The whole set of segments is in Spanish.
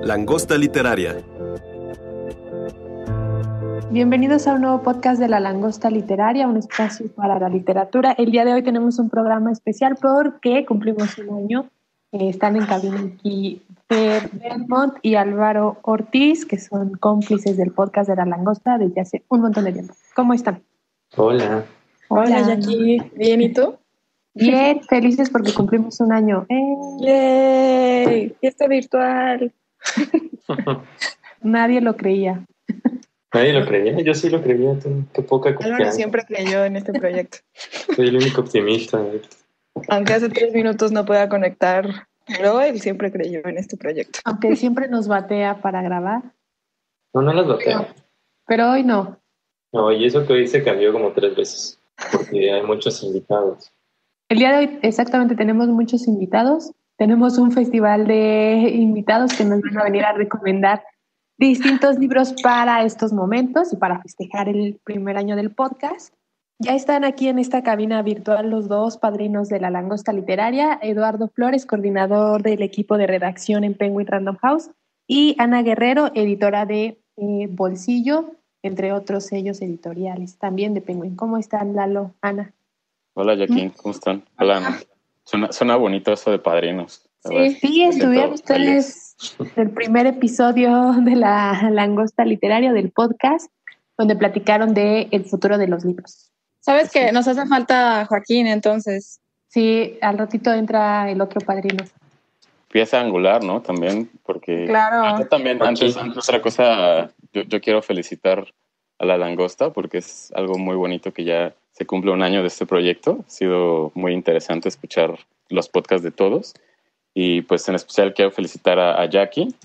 Langosta Literaria. Bienvenidos a un nuevo podcast de La Langosta Literaria, un espacio para la literatura. El día de hoy tenemos un programa especial porque cumplimos un año. Están en cabina aquí Fer Belmont y Álvaro Ortiz, que son cómplices del podcast de La Langosta desde hace un montón de tiempo. ¿Cómo están? Hola. Hola, Jackie. Bien, ¿y tú? Bien, felices porque cumplimos un año. ¡Yay! Fiesta virtual. Nadie lo creía. Nadie lo creía, yo sí lo creía, qué poca Álvaro confianza. siempre creyó en este proyecto. Soy el único optimista. Aunque hace 3 minutos no pueda conectar, pero él siempre creyó en este proyecto. Aunque siempre nos batea para grabar, No las bloqueo. pero hoy no. No, y eso que hoy se cambió como 3 veces, porque hay muchos invitados. El día de hoy exactamente tenemos muchos invitados. Tenemos un festival de invitados que nos van a venir a recomendar distintos libros para estos momentos y para festejar el primer año del podcast. Ya están aquí en esta cabina virtual los dos padrinos de La Langosta Literaria, Eduardo Flores, coordinador del equipo de redacción en Penguin Random House, y Ana Guerrero, editora de Bolsillo, entre otros sellos editoriales también de Penguin. ¿Cómo están, Lalo, Ana? Hola, Jackie, ¿cómo están? Hola, Ana. Suena bonito eso de padrinos. Sí, estuvieron ustedes el primer episodio de La Langosta Literaria del podcast, donde platicaron de el futuro de los libros. ¿Sabes que nos hace falta Joaquín, entonces? Sí, al ratito entra el otro padrino. Pieza angular, ¿no? También, porque... Claro. Yo también, antes otra cosa, yo quiero felicitar a La Langosta, porque es algo muy bonito que ya se cumple un año de este proyecto. Ha sido muy interesante escuchar los podcasts de todos. Y pues en especial quiero felicitar a Jackie,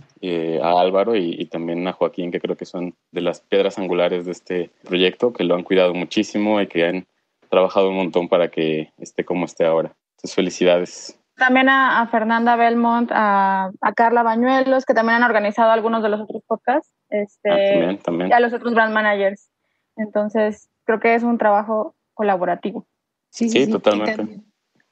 a Álvaro y también a Joaquín, que creo que son de las piedras angulares de este proyecto, que lo han cuidado muchísimo y que han trabajado un montón para que esté como esté ahora. Entonces, felicidades. También a Fernanda Belmont, a Carla Bañuelos, que también han organizado algunos de los otros podcasts, También. y a los otros brand managers. Entonces, creo que es un trabajo colaborativo. Sí, totalmente.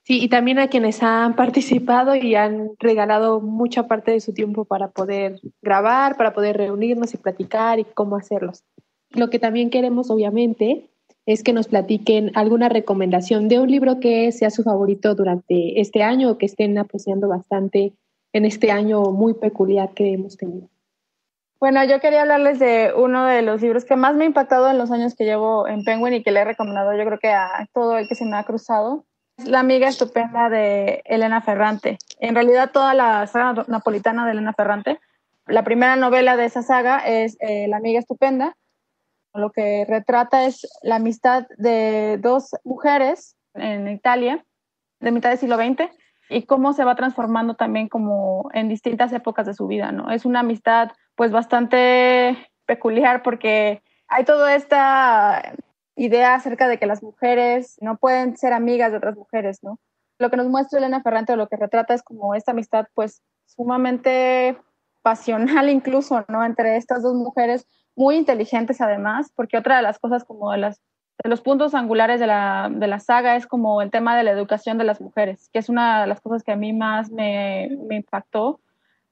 Sí, y también a quienes han participado y han regalado mucha parte de su tiempo para poder grabar, para poder reunirnos y platicar y cómo hacerlos. Lo que también queremos, obviamente, es que nos platiquen alguna recomendación de un libro que sea su favorito durante este año o que estén apreciando bastante en este año muy peculiar que hemos tenido. Bueno, yo quería hablarles de uno de los libros que más me ha impactado en los años que llevo en Penguin y que le he recomendado yo creo que a todo el que se me ha cruzado. Es La amiga estupenda de Elena Ferrante. En realidad toda la saga napolitana de Elena Ferrante, la primera novela de esa saga es La amiga estupenda. Lo que retrata es la amistad de dos mujeres en Italia de mitad del siglo XX y cómo se va transformando también como en distintas épocas de su vida, ¿no? Es una amistad pues bastante peculiar porque hay toda esta idea acerca de que las mujeres no pueden ser amigas de otras mujeres, ¿no? Lo que nos muestra Elena Ferrante o lo que retrata es como esta amistad pues sumamente pasional incluso, ¿no? Entre estas dos mujeres muy inteligentes además, porque otra de las cosas como de los puntos angulares de la saga es como el tema de la educación de las mujeres, que es una de las cosas que a mí más me impactó.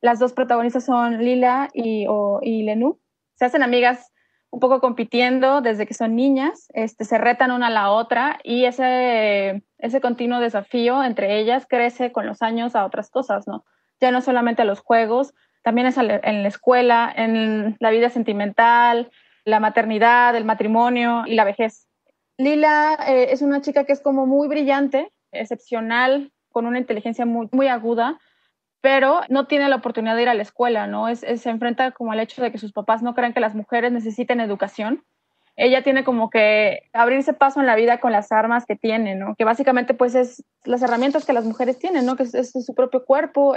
Las dos protagonistas son Lila y Lenú. Se hacen amigas un poco compitiendo desde que son niñas, se retan una a la otra y ese continuo desafío entre ellas crece con los años a otras cosas, ¿no? Ya no solamente a los juegos, también es en la escuela, en la vida sentimental, la maternidad, el matrimonio y la vejez. Lila es una chica que es como muy brillante, excepcional, con una inteligencia muy, muy aguda, pero no tiene la oportunidad de ir a la escuela, ¿no? Se enfrenta como al hecho de que sus papás no creen que las mujeres necesiten educación. Ella tiene como que abrirse paso en la vida con las armas que tiene, ¿no? Que básicamente pues es las herramientas que las mujeres tienen, ¿no? Que es su propio cuerpo,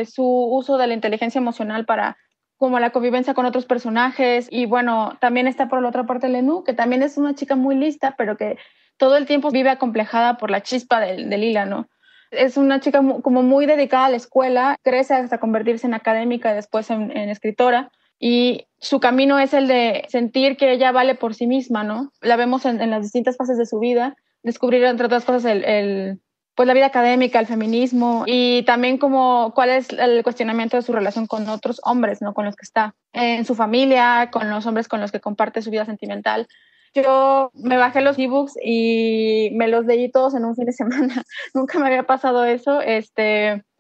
su uso de la inteligencia emocional para como la convivencia con otros personajes. Y bueno, también está por la otra parte Lenú, que también es una chica muy lista, pero que todo el tiempo vive acomplejada por la chispa de Lila, ¿no? Es una chica como muy dedicada a la escuela, crece hasta convertirse en académica y después en escritora. Y su camino es el de sentir que ella vale por sí misma, ¿no? La vemos en las distintas fases de su vida, descubrir, entre otras cosas, el pues la vida académica, el feminismo y también como cuál es el cuestionamiento de su relación con otros hombres, ¿no? Con los que está en su familia, con los hombres con los que comparte su vida sentimental. Yo me bajé los ebooks y me los leí todos en un fin de semana. Nunca me había pasado eso.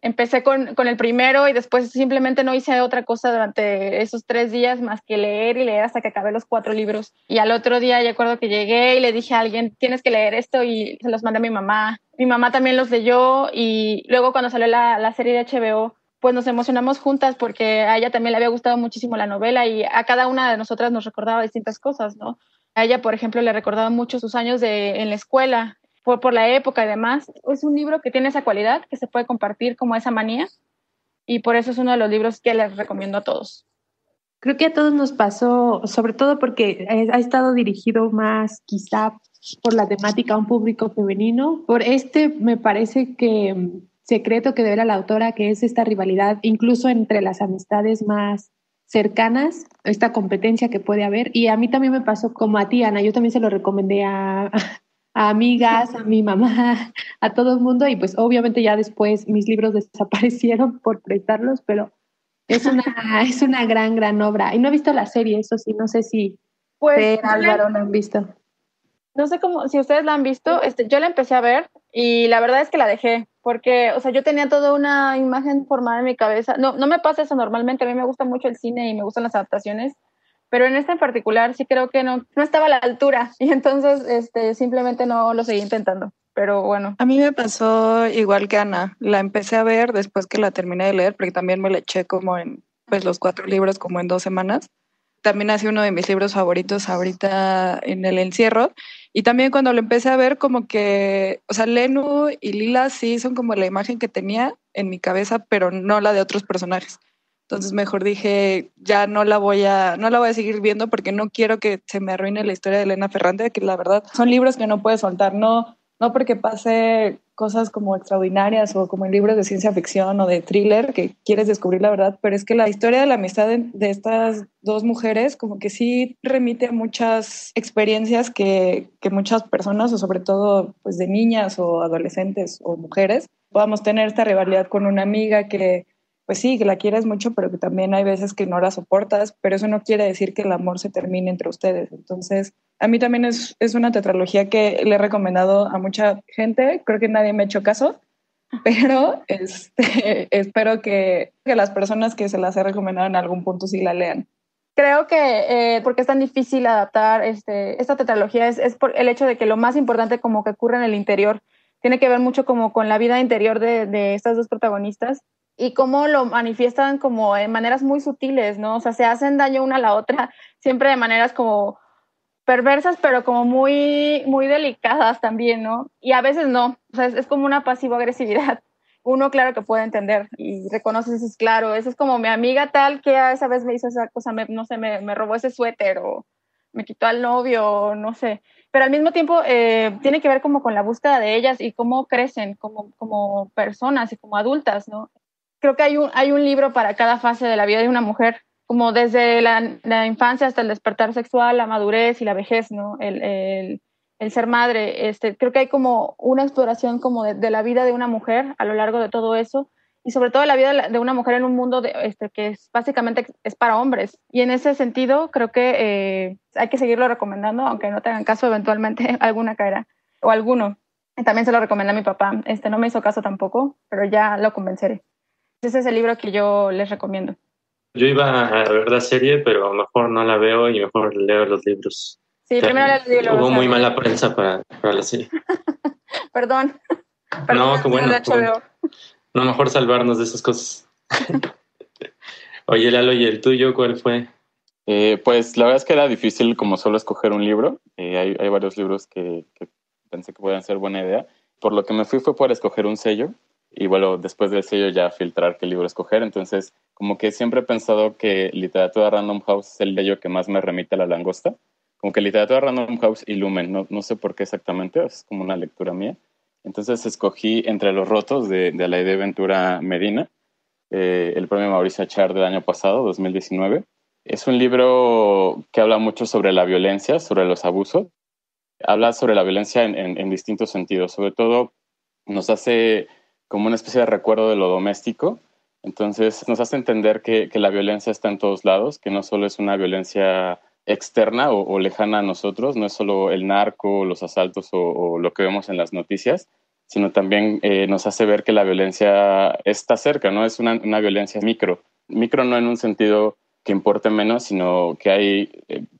Empecé con el primero y después simplemente no hice otra cosa durante esos 3 días más que leer y leer hasta que acabé los 4 libros. Y al otro día, yo recuerdo que llegué y le dije a alguien, tienes que leer esto, y se los mandé a mi mamá. Mi mamá también los leyó y luego cuando salió la serie de HBO, pues nos emocionamos juntas porque a ella también le había gustado muchísimo la novela y a cada una de nosotras nos recordaba distintas cosas, ¿no? A ella, por ejemplo, le recordaba mucho sus años en la escuela, por la época y demás. Es un libro que tiene esa cualidad, que se puede compartir como esa manía, y por eso es uno de los libros que les recomiendo a todos. Creo que a todos nos pasó, sobre todo porque ha estado dirigido más quizá por la temática a un público femenino. Por me parece que secreto que devela la autora, que es esta rivalidad, incluso entre las amistades más cercanas, esta competencia que puede haber. Y a mí también me pasó como a ti, Ana. Yo también se lo recomendé a amigas, a mi mamá, a todo el mundo. Y pues obviamente ya después mis libros desaparecieron por prestarlos, pero es una gran, gran obra. Y no he visto la serie, eso sí, no sé si Pues Álvaro lo han visto. no sé cómo, si ustedes la han visto, yo la empecé a ver y la verdad es que la dejé, porque, o sea, yo tenía toda una imagen formada en mi cabeza. No me pasa eso normalmente, a mí me gusta mucho el cine y me gustan las adaptaciones, pero en esta en particular sí creo que no estaba a la altura y entonces simplemente no lo seguí intentando, pero bueno. A mí me pasó igual que Ana, la empecé a ver después que la terminé de leer, porque también me la eché como en, pues los 4 libros como en 2 semanas. También ha sido uno de mis libros favoritos ahorita en el encierro. Y también cuando lo empecé a ver, como que, o sea, Lenu y Lila sí son como la imagen que tenía en mi cabeza, pero no la de otros personajes. Entonces mejor dije, ya no la voy a seguir viendo porque no quiero que se me arruine la historia de Elena Ferrante, que la verdad son libros que no puedes soltar, no porque pase cosas como extraordinarias o como en libros de ciencia ficción o de thriller que quieres descubrir la verdad, pero es que la historia de la amistad de estas dos mujeres como que sí remite a muchas experiencias que muchas personas, o sobre todo pues de niñas o adolescentes o mujeres, podamos tener esta rivalidad con una amiga que pues sí, que la quieres mucho, pero que también hay veces que no la soportas, pero eso no quiere decir que el amor se termine entre ustedes. Entonces, a mí también es una tetralogía que le he recomendado a mucha gente, creo que nadie me ha hecho caso, pero espero que las personas que se las he recomendado en algún punto sí la lean. Creo que porque es tan difícil adaptar esta tetralogía es por el hecho de que lo más importante como que ocurre en el interior. Tiene que ver mucho como con la vida interior de estas dos protagonistas y cómo lo manifiestan como en maneras muy sutiles, ¿no? O sea, se hacen daño una a la otra, siempre de maneras como perversas, pero como muy, muy delicadas también, ¿no? Y a veces no, o sea, es como una pasivo-agresividad. Uno, claro que puede entender y reconoce eso, es claro. Eso es como mi amiga tal que esa vez me hizo esa cosa, no sé, me robó ese suéter o me quitó al novio, o no sé. Pero al mismo tiempo tiene que ver como con la búsqueda de ellas y cómo crecen como personas y como adultas, ¿no? Creo que hay un libro para cada fase de la vida de una mujer, como desde la infancia hasta el despertar sexual, la madurez y la vejez, ¿no? El ser madre. Creo que hay como una exploración como de la vida de una mujer a lo largo de todo eso, y sobre todo la vida de una mujer en un mundo que básicamente es para hombres. Y en ese sentido creo que hay que seguirlo recomendando, aunque no tengan caso, eventualmente alguna caerá, o alguno. También se lo recomendé a mi papá. No me hizo caso tampoco, pero ya lo convenceré. Ese es el libro que yo les recomiendo. Yo iba a ver la serie, pero mejor no la veo y mejor leo los libros. Sí, primero leer el libro. Hubo muy mala prensa para la serie. Perdón. No, qué bueno. No, mejor salvarnos de esas cosas. Oye, Lalo, ¿y el tuyo cuál fue? Pues la verdad es que era difícil como solo escoger un libro. Hay varios libros que pensé que podían ser buena idea. Por lo que me fui fue por escoger un sello. Y bueno, después del sello ya filtrar qué libro escoger. Entonces, como que siempre he pensado que Literatura Random House es el sello que más me remite a La Langosta. Como que Literatura Random House y Lumen, no sé por qué exactamente, es como una lectura mía. Entonces escogí Entre los Rotos de Alaide Ventura Medina, el premio Mauricio Achard del año pasado, 2019. Es un libro que habla mucho sobre la violencia, sobre los abusos. Habla sobre la violencia en distintos sentidos, sobre todo nos hace como una especie de recuerdo de lo doméstico. Entonces nos hace entender que la violencia está en todos lados, que no solo es una violencia externa o lejana a nosotros, no es solo el narco, los asaltos o lo que vemos en las noticias, sino también nos hace ver que la violencia está cerca, ¿no? Es una violencia micro. Micro no en un sentido que importe menos, sino que hay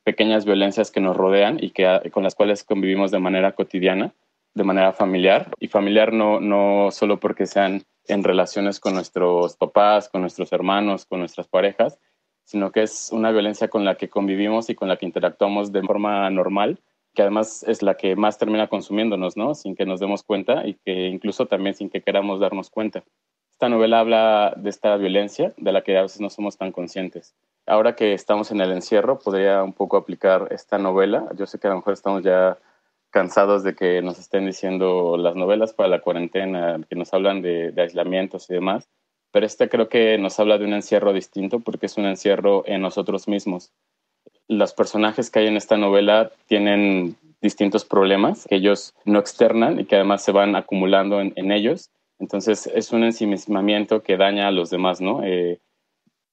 pequeñas violencias que nos rodean y con las cuales convivimos de manera cotidiana, de manera familiar. Y familiar no solo porque sean en relaciones con nuestros papás, con nuestros hermanos, con nuestras parejas, sino que es una violencia con la que convivimos y con la que interactuamos de forma normal, que además es la que más termina consumiéndonos, ¿no? Sin que nos demos cuenta y que incluso también sin que queramos darnos cuenta. Esta novela habla de esta violencia de la que a veces no somos tan conscientes. Ahora que estamos en el encierro, podría un poco aplicar esta novela. Yo sé que a lo mejor estamos ya cansados de que nos estén diciendo las novelas para la cuarentena, que nos hablan de aislamientos y demás, pero creo que nos habla de un encierro distinto porque es un encierro en nosotros mismos. Los personajes que hay en esta novela tienen distintos problemas que ellos no externan y que además se van acumulando en ellos. Entonces es un ensimismamiento que daña a los demás, ¿no?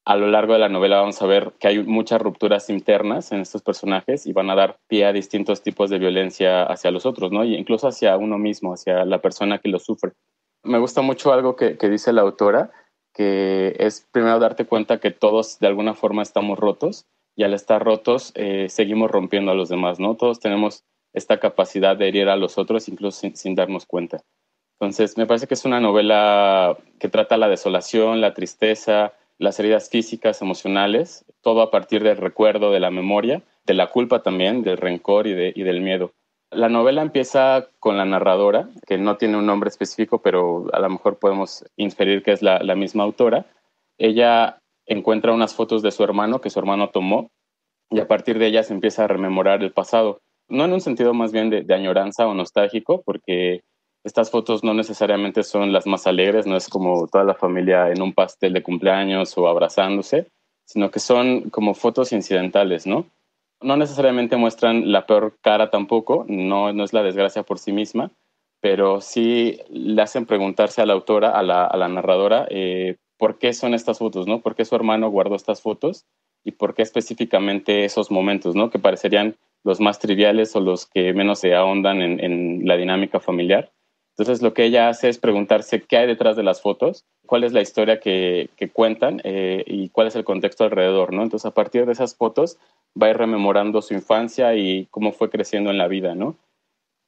A lo largo de la novela vamos a ver que hay muchas rupturas internas en estos personajes y van a dar pie a distintos tipos de violencia hacia los otros, ¿no? Y incluso hacia uno mismo, hacia la persona que lo sufre. Me gusta mucho algo que dice la autora, que es primero darte cuenta que todos de alguna forma estamos rotos y al estar rotos seguimos rompiendo a los demás, ¿no? Todos tenemos esta capacidad de herir a los otros incluso sin darnos cuenta. Entonces, me parece que es una novela que trata la desolación, la tristeza, las heridas físicas, emocionales, todo a partir del recuerdo, de la memoria, de la culpa también, del rencor y del miedo. La novela empieza con la narradora, que no tiene un nombre específico, pero a lo mejor podemos inferir que es la misma autora. Ella encuentra unas fotos de su hermano que su hermano tomó y a partir de ellas empieza a rememorar el pasado. No en un sentido más bien de añoranza o nostálgico, porque estas fotos no necesariamente son las más alegres, no es como toda la familia en un pastel de cumpleaños o abrazándose, sino que son como fotos incidentales, ¿no? No necesariamente muestran la peor cara tampoco, no es la desgracia por sí misma, pero sí le hacen preguntarse a la autora, a la narradora, por qué son estas fotos, ¿no? ¿Por qué su hermano guardó estas fotos? Y por qué específicamente esos momentos, ¿no? Que parecerían los más triviales o los que menos se ahondan en la dinámica familiar. Entonces lo que ella hace es preguntarse qué hay detrás de las fotos, cuál es la historia que cuentan y cuál es el contexto alrededor, ¿no? Entonces a partir de esas fotos va a ir rememorando su infancia y cómo fue creciendo en la vida, ¿no?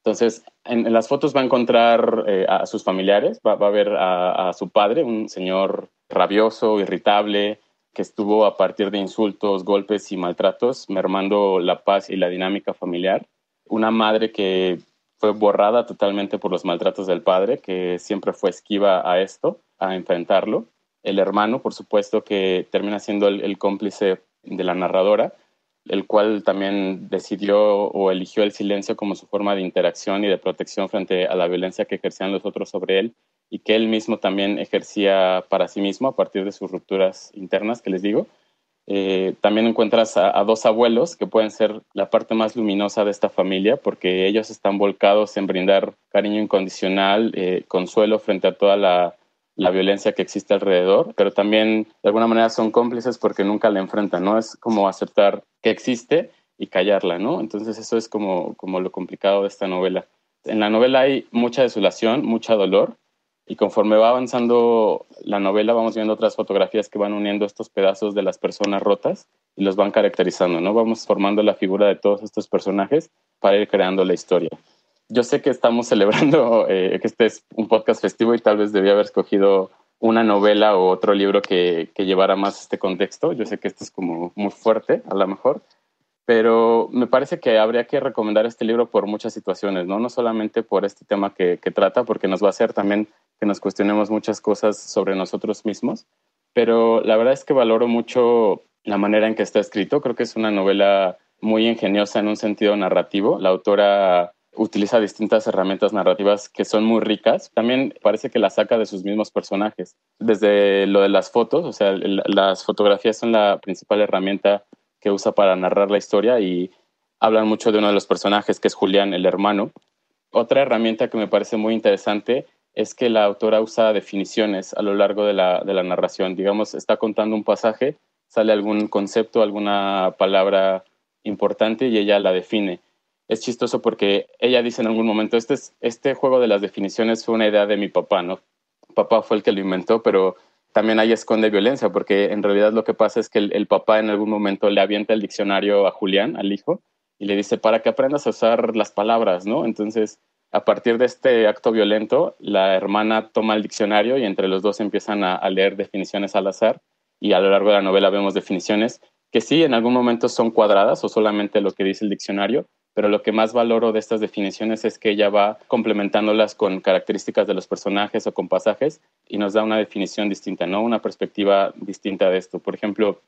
Entonces en las fotos va a encontrar a sus familiares, va a ver a su padre, un señor rabioso, irritable, que estuvo a partir de insultos, golpes y maltratos, mermando la paz y la dinámica familiar. Una madre que fue borrada totalmente por los maltratos del padre, que siempre fue esquiva a esto, a enfrentarlo. El hermano, por supuesto, que termina siendo el cómplice de la narradora, el cual también decidió o eligió el silencio como su forma de interacción y de protección frente a la violencia que ejercían los otros sobre él y que él mismo también ejercía para sí mismo a partir de sus rupturas internas, que les digo. También encuentras a dos abuelos que pueden ser la parte más luminosa de esta familia porque ellos están volcados en brindar cariño incondicional, consuelo frente a toda la violencia que existe alrededor, pero también de alguna manera son cómplices porque nunca la enfrentan, ¿no? Es como aceptar que existe y callarla, ¿no? Entonces eso es como lo complicado de esta novela. En la novela hay mucha desolación, mucho dolor, y conforme va avanzando la novela vamos viendo otras fotografías que van uniendo estos pedazos de las personas rotas y los van caracterizando, ¿no? Vamos formando la figura de todos estos personajes para ir creando la historia. Yo sé que estamos celebrando que este es un podcast festivo y tal vez debía haber escogido una novela o otro libro que llevara más este contexto. Yo sé que este es como muy fuerte, a lo mejor, pero me parece que habría que recomendar este libro por muchas situaciones, ¿no? No solamente por este tema que trata, porque nos va a hacer también que nos cuestionemos muchas cosas sobre nosotros mismos, pero la verdad es que valoro mucho la manera en que está escrito. Creo que es una novela muy ingeniosa en un sentido narrativo. La autora utiliza distintas herramientas narrativas que son muy ricas. También parece que la saca de sus mismos personajes. Desde lo de las fotos, o sea, las fotografías son la principal herramienta que usa para narrar la historia y hablan mucho de uno de los personajes, que es Julián, el hermano. Otra herramienta que me parece muy interesante es que la autora usa definiciones a lo largo de la narración. Digamos, está contando un pasaje, sale algún concepto, alguna palabra importante y ella la define. Es chistoso porque ella dice en algún momento, este juego de las definiciones fue una idea de mi papá, ¿no? Papá fue el que lo inventó, pero también ahí esconde violencia, porque en realidad lo que pasa es que el papá en algún momento le avienta el diccionario a Julián, al hijo, y le dice, para que aprendas a usar las palabras, ¿no? Entonces, a partir de este acto violento, la hermana toma el diccionario y entre los dos empiezan a leer definiciones al azar, y a lo largo de la novela vemos definiciones que sí, en algún momento son cuadradas o solamente lo que dice el diccionario, pero lo que más valoro de estas definiciones es que ella va complementándolas con características de los personajes o con pasajes y nos da una definición distinta, ¿no? Una perspectiva distinta de esto. Por ejemplo,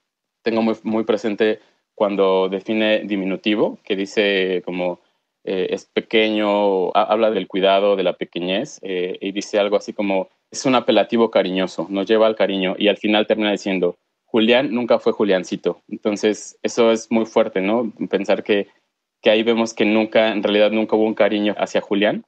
tengo muy presente cuando define diminutivo, que dice como es pequeño, habla del cuidado, de la pequeñez, y dice algo así como es un apelativo cariñoso, nos lleva al cariño, y al final termina diciendo Julián nunca fue Juliancito. Entonces, eso es muy fuerte, ¿no? Pensar que ahí vemos que en realidad nunca hubo un cariño hacia Julián.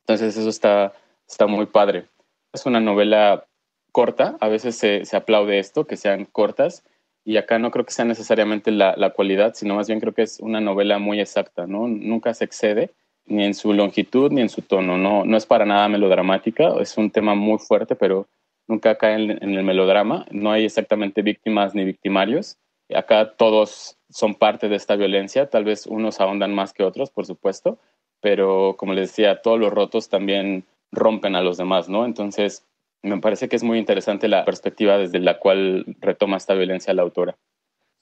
Entonces, eso está muy padre. Es una novela corta, a veces se aplaude esto, que sean cortas, y acá no creo que sea necesariamente la cualidad, sino más bien creo que es una novela muy exacta, ¿no? Nunca se excede, ni en su longitud, ni en su tono, no es para nada melodramática, es un tema muy fuerte, pero nunca cae en el melodrama, no hay exactamente víctimas ni victimarios, acá todos son parte de esta violencia, tal vez unos ahondan más que otros, por supuesto, pero como les decía, todos los rotos también rompen a los demás, ¿no? Entonces, me parece que es muy interesante la perspectiva desde la cual retoma esta violencia la autora.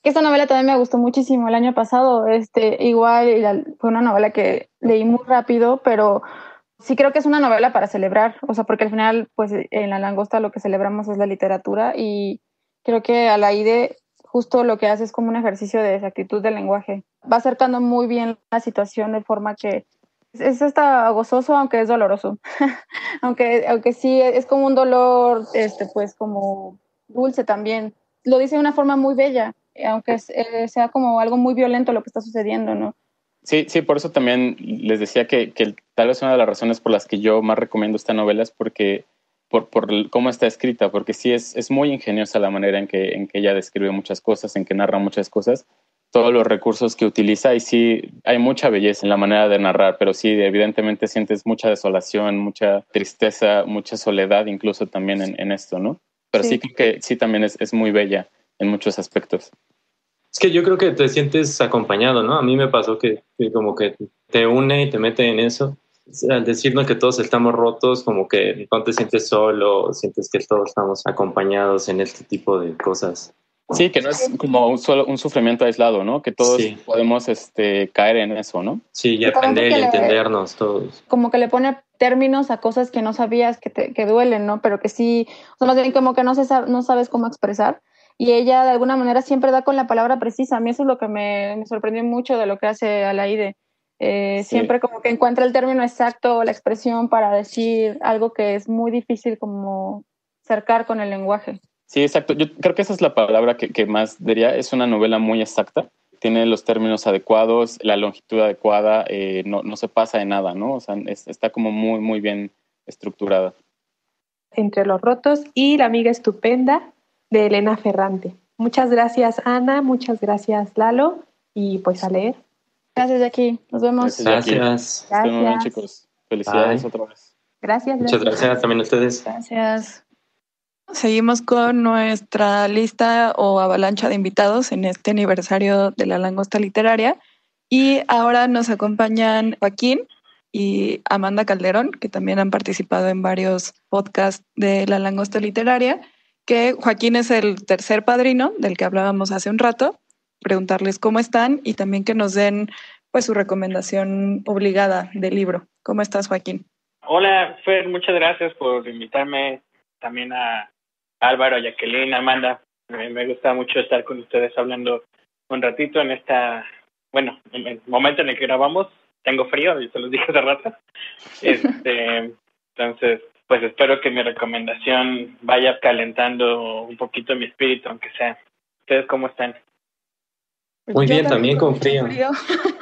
Esta novela también me gustó muchísimo el año pasado. Igual fue una novela que leí muy rápido, pero sí creo que es una novela para celebrar, o sea, porque al final, pues en La Langosta lo que celebramos es la literatura y creo que Alaide justo lo que hace es como un ejercicio de exactitud del lenguaje. Va acercando muy bien la situación de forma que es hasta gozoso, aunque es doloroso. aunque sí es como un dolor, pues como dulce también. Lo dice de una forma muy bella, aunque sea como algo muy violento lo que está sucediendo, ¿no? Sí, por eso también les decía que tal vez una de las razones por las que yo más recomiendo esta novela es porque por cómo está escrita, porque sí es muy ingeniosa la manera en que ella describe muchas cosas, en que narra muchas cosas, todos los recursos que utiliza, y sí hay mucha belleza en la manera de narrar, pero sí evidentemente sientes mucha desolación, mucha tristeza, mucha soledad incluso también en esto, ¿no? Pero sí creo que sí también es muy bella en muchos aspectos. Es que yo creo que te sientes acompañado, ¿no? A mí me pasó que como que te une y te mete en eso. Al decirnos que todos estamos rotos, como que no te sientes solo, sientes que todos estamos acompañados en este tipo de cosas. Sí, que no es como un sufrimiento aislado, ¿no? Que todos podemos caer en eso, ¿no? Sí, y aprender y entendernos todos. Como que le pone términos a cosas que no sabías que duelen, ¿no? Pero que sí, o sea, más bien como que no sabes cómo expresar. Y ella de alguna manera siempre da con la palabra precisa. A mí eso es lo que me sorprendió mucho de lo que hace Alaide. Siempre como que encuentra el término exacto o la expresión para decir algo que es muy difícil como cercar con el lenguaje. Sí, exacto. Yo creo que esa es la palabra que más diría. Es una novela muy exacta. Tiene los términos adecuados, la longitud adecuada, no se pasa de nada, ¿no? O sea, está como muy, muy bien estructurada. Entre los rotos y La amiga estupenda de Elena Ferrante. Muchas gracias, Ana. Muchas gracias, Lalo. Y pues a leer. Gracias, Jackie. Nos vemos. Gracias. Estén muy bien, chicos. Felicidades otra vez. Gracias. Muchas gracias también a ustedes. Gracias. Seguimos con nuestra lista o avalancha de invitados en este aniversario de La Langosta Literaria. Y ahora nos acompañan Joaquín y Amanda Calderón, que también han participado en varios podcasts de La Langosta Literaria, que Joaquín es el tercer padrino del que hablábamos hace un rato. Preguntarles cómo están y también que nos den pues su recomendación obligada del libro. ¿Cómo estás, Joaquín? Hola, Fer, muchas gracias por invitarme, también a Álvaro, a Jacqueline, a Amanda. Me gusta mucho estar con ustedes hablando un ratito en en el momento en el que grabamos. Tengo frío, y se los dije hace rato. Entonces, pues espero que mi recomendación vaya calentando un poquito mi espíritu, aunque sea. ¿Ustedes cómo están? Muy bien, también con frío.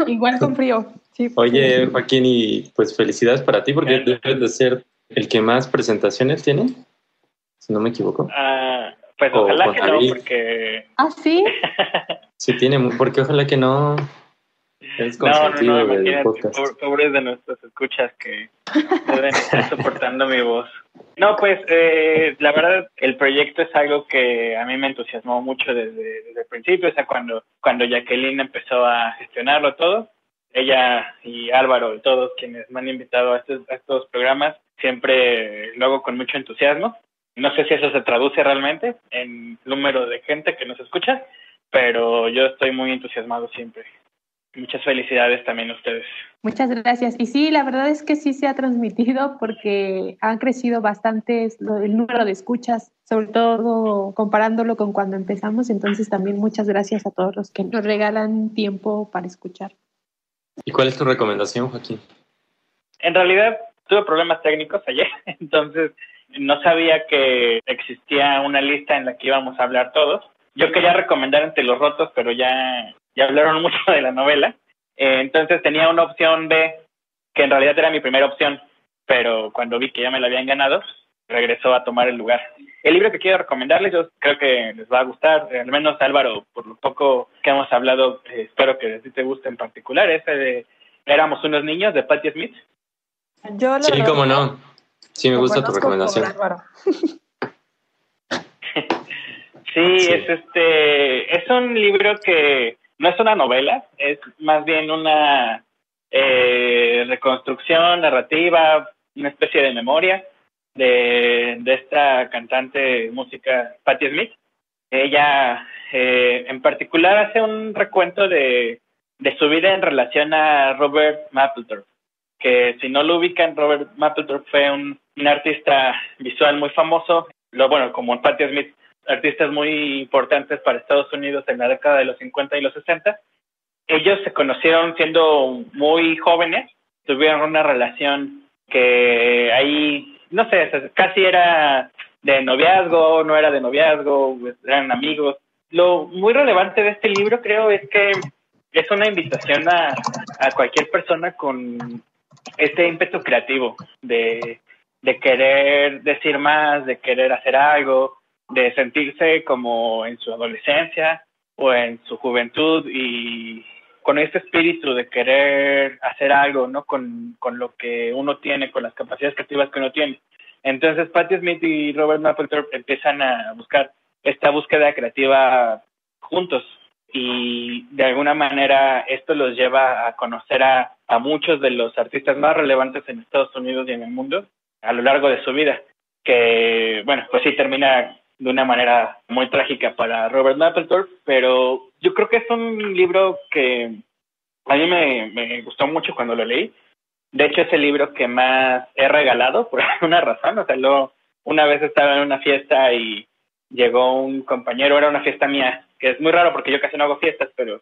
Igual con frío. Sí. Oye, Joaquín, y pues felicidades para ti, porque debes de ser el que más presentaciones tiene, si no me equivoco. Pues O ojalá con que no, David. porque... ¿Sí? Sí tiene, porque ojalá que no. Es consentido del imagínate, podcast. pobres de nuestros escuchas que deben estar soportando mi voz. No, pues la verdad el proyecto es algo que a mí me entusiasmó mucho desde el principio, o sea, cuando Jacqueline empezó a gestionarlo todo, ella y Álvaro y todos quienes me han invitado a estos programas, siempre lo hago con mucho entusiasmo. No sé si eso se traduce realmente en número de gente que nos escucha, pero yo estoy muy entusiasmado siempre. Muchas felicidades también a ustedes. Muchas gracias. Y sí, la verdad es que sí se ha transmitido porque han crecido bastante el número de escuchas, sobre todo comparándolo con cuando empezamos. Entonces también muchas gracias a todos los que nos regalan tiempo para escuchar. ¿Y cuál es tu recomendación, Joaquín? En realidad tuve problemas técnicos ayer, entonces no sabía que existía una lista en la que íbamos a hablar todos. Yo quería recomendar Entre los Rotos, pero ya hablaron mucho de la novela. Entonces tenía una opción B, que en realidad era mi primera opción, pero cuando vi que ya me la habían ganado, regresó a tomar el lugar. El libro que quiero recomendarles, yo creo que les va a gustar, al menos Álvaro, por lo poco que hemos hablado, espero que a ti te guste en particular, ese de Éramos unos niños, de Patti Smith. Yo la Sí, verdad, cómo no. Sí, me gusta tu conozco recomendación. por Álvaro. Sí, es un libro que no es una novela, es más bien una reconstrucción narrativa, una especie de memoria de esta cantante de música Patti Smith. Ella en particular hace un recuento de su vida en relación a Robert Mapplethorpe, que si no lo ubican, Robert Mapplethorpe fue un artista visual muy famoso, como en Patti Smith, artistas muy importantes para Estados Unidos en la década de los 50 y los 60. Ellos se conocieron siendo muy jóvenes, tuvieron una relación que ahí, no sé, casi era de noviazgo, no era de noviazgo, eran amigos. Lo muy relevante de este libro creo es que es una invitación a cualquier persona con este ímpetu creativo de querer decir más, de querer hacer algo, de sentirse como en su adolescencia o en su juventud y con este espíritu de querer hacer algo, ¿no? Con lo que uno tiene, con las capacidades creativas que uno tiene. Entonces Patti Smith y Robert Mapplethorpe empiezan a buscar esta búsqueda creativa juntos y de alguna manera esto los lleva a conocer a muchos de los artistas más relevantes en Estados Unidos y en el mundo a lo largo de su vida, que bueno, pues sí termina de una manera muy trágica para Robert Mapplethorpe, pero yo creo que es un libro que a mí me gustó mucho cuando lo leí. De hecho, es el libro que más he regalado por alguna razón. O sea, una vez estaba en una fiesta y llegó un compañero, era una fiesta mía, que es muy raro porque yo casi no hago fiestas, pero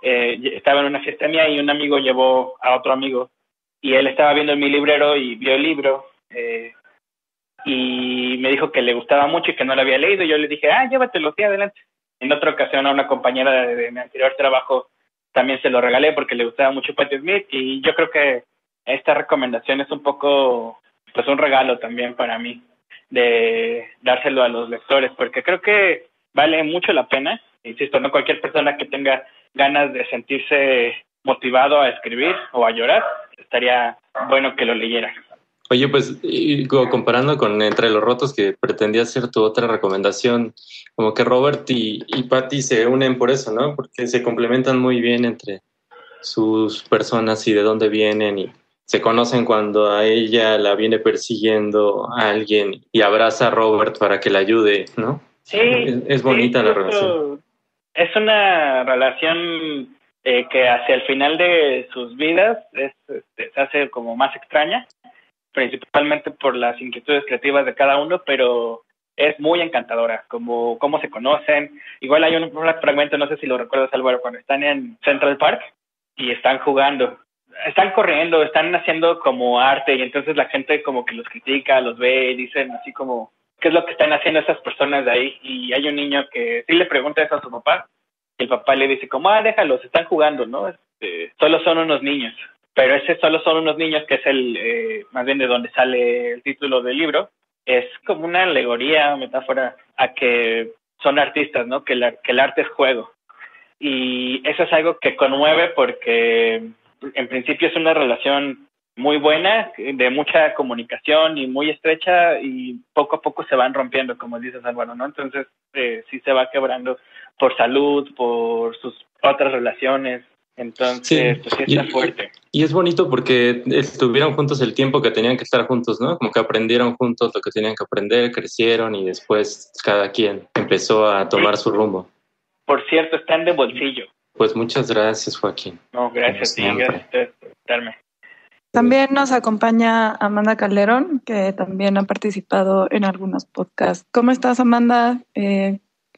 estaba en una fiesta mía y un amigo llevó a otro amigo y él estaba viendo en mi librero y vio el libro y me dijo que le gustaba mucho y que no lo había leído y yo le dije, llévatelo, sí, adelante. En otra ocasión a una compañera de mi anterior trabajo también se lo regalé porque le gustaba mucho Patti Smith y yo creo que esta recomendación es un poco pues un regalo también para mí de dárselo a los lectores porque creo que vale mucho la pena. Insisto, no cualquier persona que tenga ganas de sentirse motivado a escribir o a llorar, estaría bueno que lo leyera. Oye, pues comparando con Entre los Rotos, que pretendía ser tu otra recomendación, como que Robert y Patti se unen por eso, ¿no? Porque se complementan muy bien entre sus personas y de dónde vienen y se conocen cuando a ella la viene persiguiendo a alguien y abraza a Robert para que la ayude, ¿no? Sí, es bonita la relación. Es una relación que hacia el final de sus vidas se hace como más extraña, principalmente por las inquietudes creativas de cada uno, pero es muy encantadora, como cómo se conocen. Igual hay un fragmento, no sé si lo recuerdas, Álvaro, cuando están en Central Park y están jugando, están corriendo, están haciendo como arte y entonces la gente como que los critica, los ve y dicen así como, ¿qué es lo que están haciendo esas personas de ahí? Y hay un niño que sí le pregunta eso a su papá y el papá le dice como, déjalos, están jugando, ¿no? Solo son unos niños. pero ese solo son unos niños, que es más bien de donde sale el título del libro. Es como una alegoría, metáfora, a que son artistas, ¿no? Que el arte es juego. Y eso es algo que conmueve porque en principio es una relación muy buena, de mucha comunicación y muy estrecha, y poco a poco se van rompiendo, como dices, Álvaro, ¿no? Entonces sí se va quebrando por salud, por sus otras relaciones. Entonces, pues sí está fuerte. Y es bonito porque estuvieron juntos el tiempo que tenían que estar juntos, ¿no? Como que aprendieron juntos lo que tenían que aprender, crecieron y después cada quien empezó a tomar su rumbo. Por cierto, están de bolsillo. Pues muchas gracias, Joaquín. No, gracias a ti, gracias a ustedes por invitarme. También nos acompaña Amanda Calderón, que también ha participado en algunos podcasts. ¿Cómo estás, Amanda?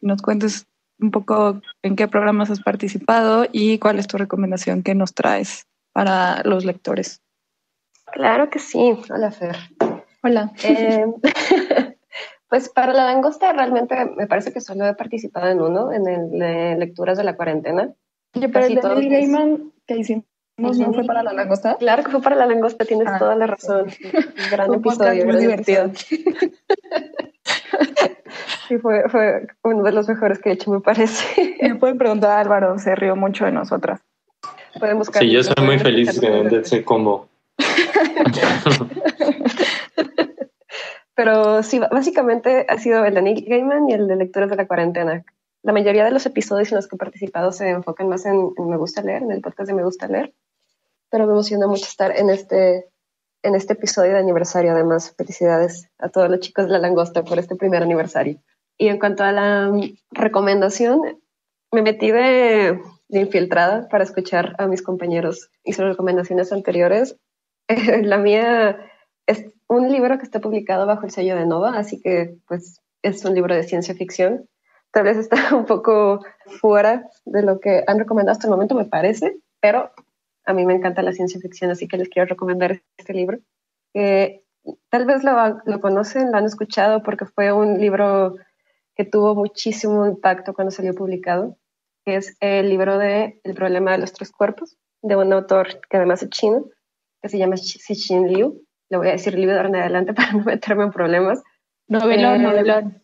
Nos cuentes un poco en qué programas has participado y cuál es tu recomendación que nos traes para los lectores. Claro que sí. Hola, Fer. Hola. Pues para La Langosta realmente me parece que solo he participado en uno, en el de Lecturas de la Cuarentena. Oye, pero el de Neil Gaiman que hicimos no fue para La Langosta. Claro que fue para La Langosta, tienes toda la razón. Sí. Gran episodio, muy divertido. Sí, fue uno de los mejores que he hecho, me parece. Me pueden preguntar a Álvaro, se rió mucho de nosotras. Pueden buscar. Sí, yo soy muy feliz de ese combo. Pero sí, básicamente ha sido el de Neil Gaiman y el de Lecturas de la Cuarentena. La mayoría de los episodios en los que he participado se enfocan más en Me Gusta Leer, en el podcast de Me Gusta Leer. Pero me emociona mucho estar en este episodio de aniversario. Además, felicidades a todos los chicos de La Langosta por este primer aniversario. Y en cuanto a la recomendación, me metí de infiltrada para escuchar a mis compañeros y sus recomendaciones anteriores. La mía es un libro que está publicado bajo el sello de Nova, así que pues es un libro de ciencia ficción. Tal vez está un poco fuera de lo que han recomendado hasta el momento, me parece, pero a mí me encanta la ciencia ficción, así que les quiero recomendar este libro. Tal vez lo conocen, lo han escuchado, porque fue un libro que tuvo muchísimo impacto cuando salió publicado, que es el libro de El problema de los tres cuerpos, de un autor que además es chino, que se llama Cixin Liu. Le voy a decir Liu de ahora en adelante para no meterme en problemas. Novelón.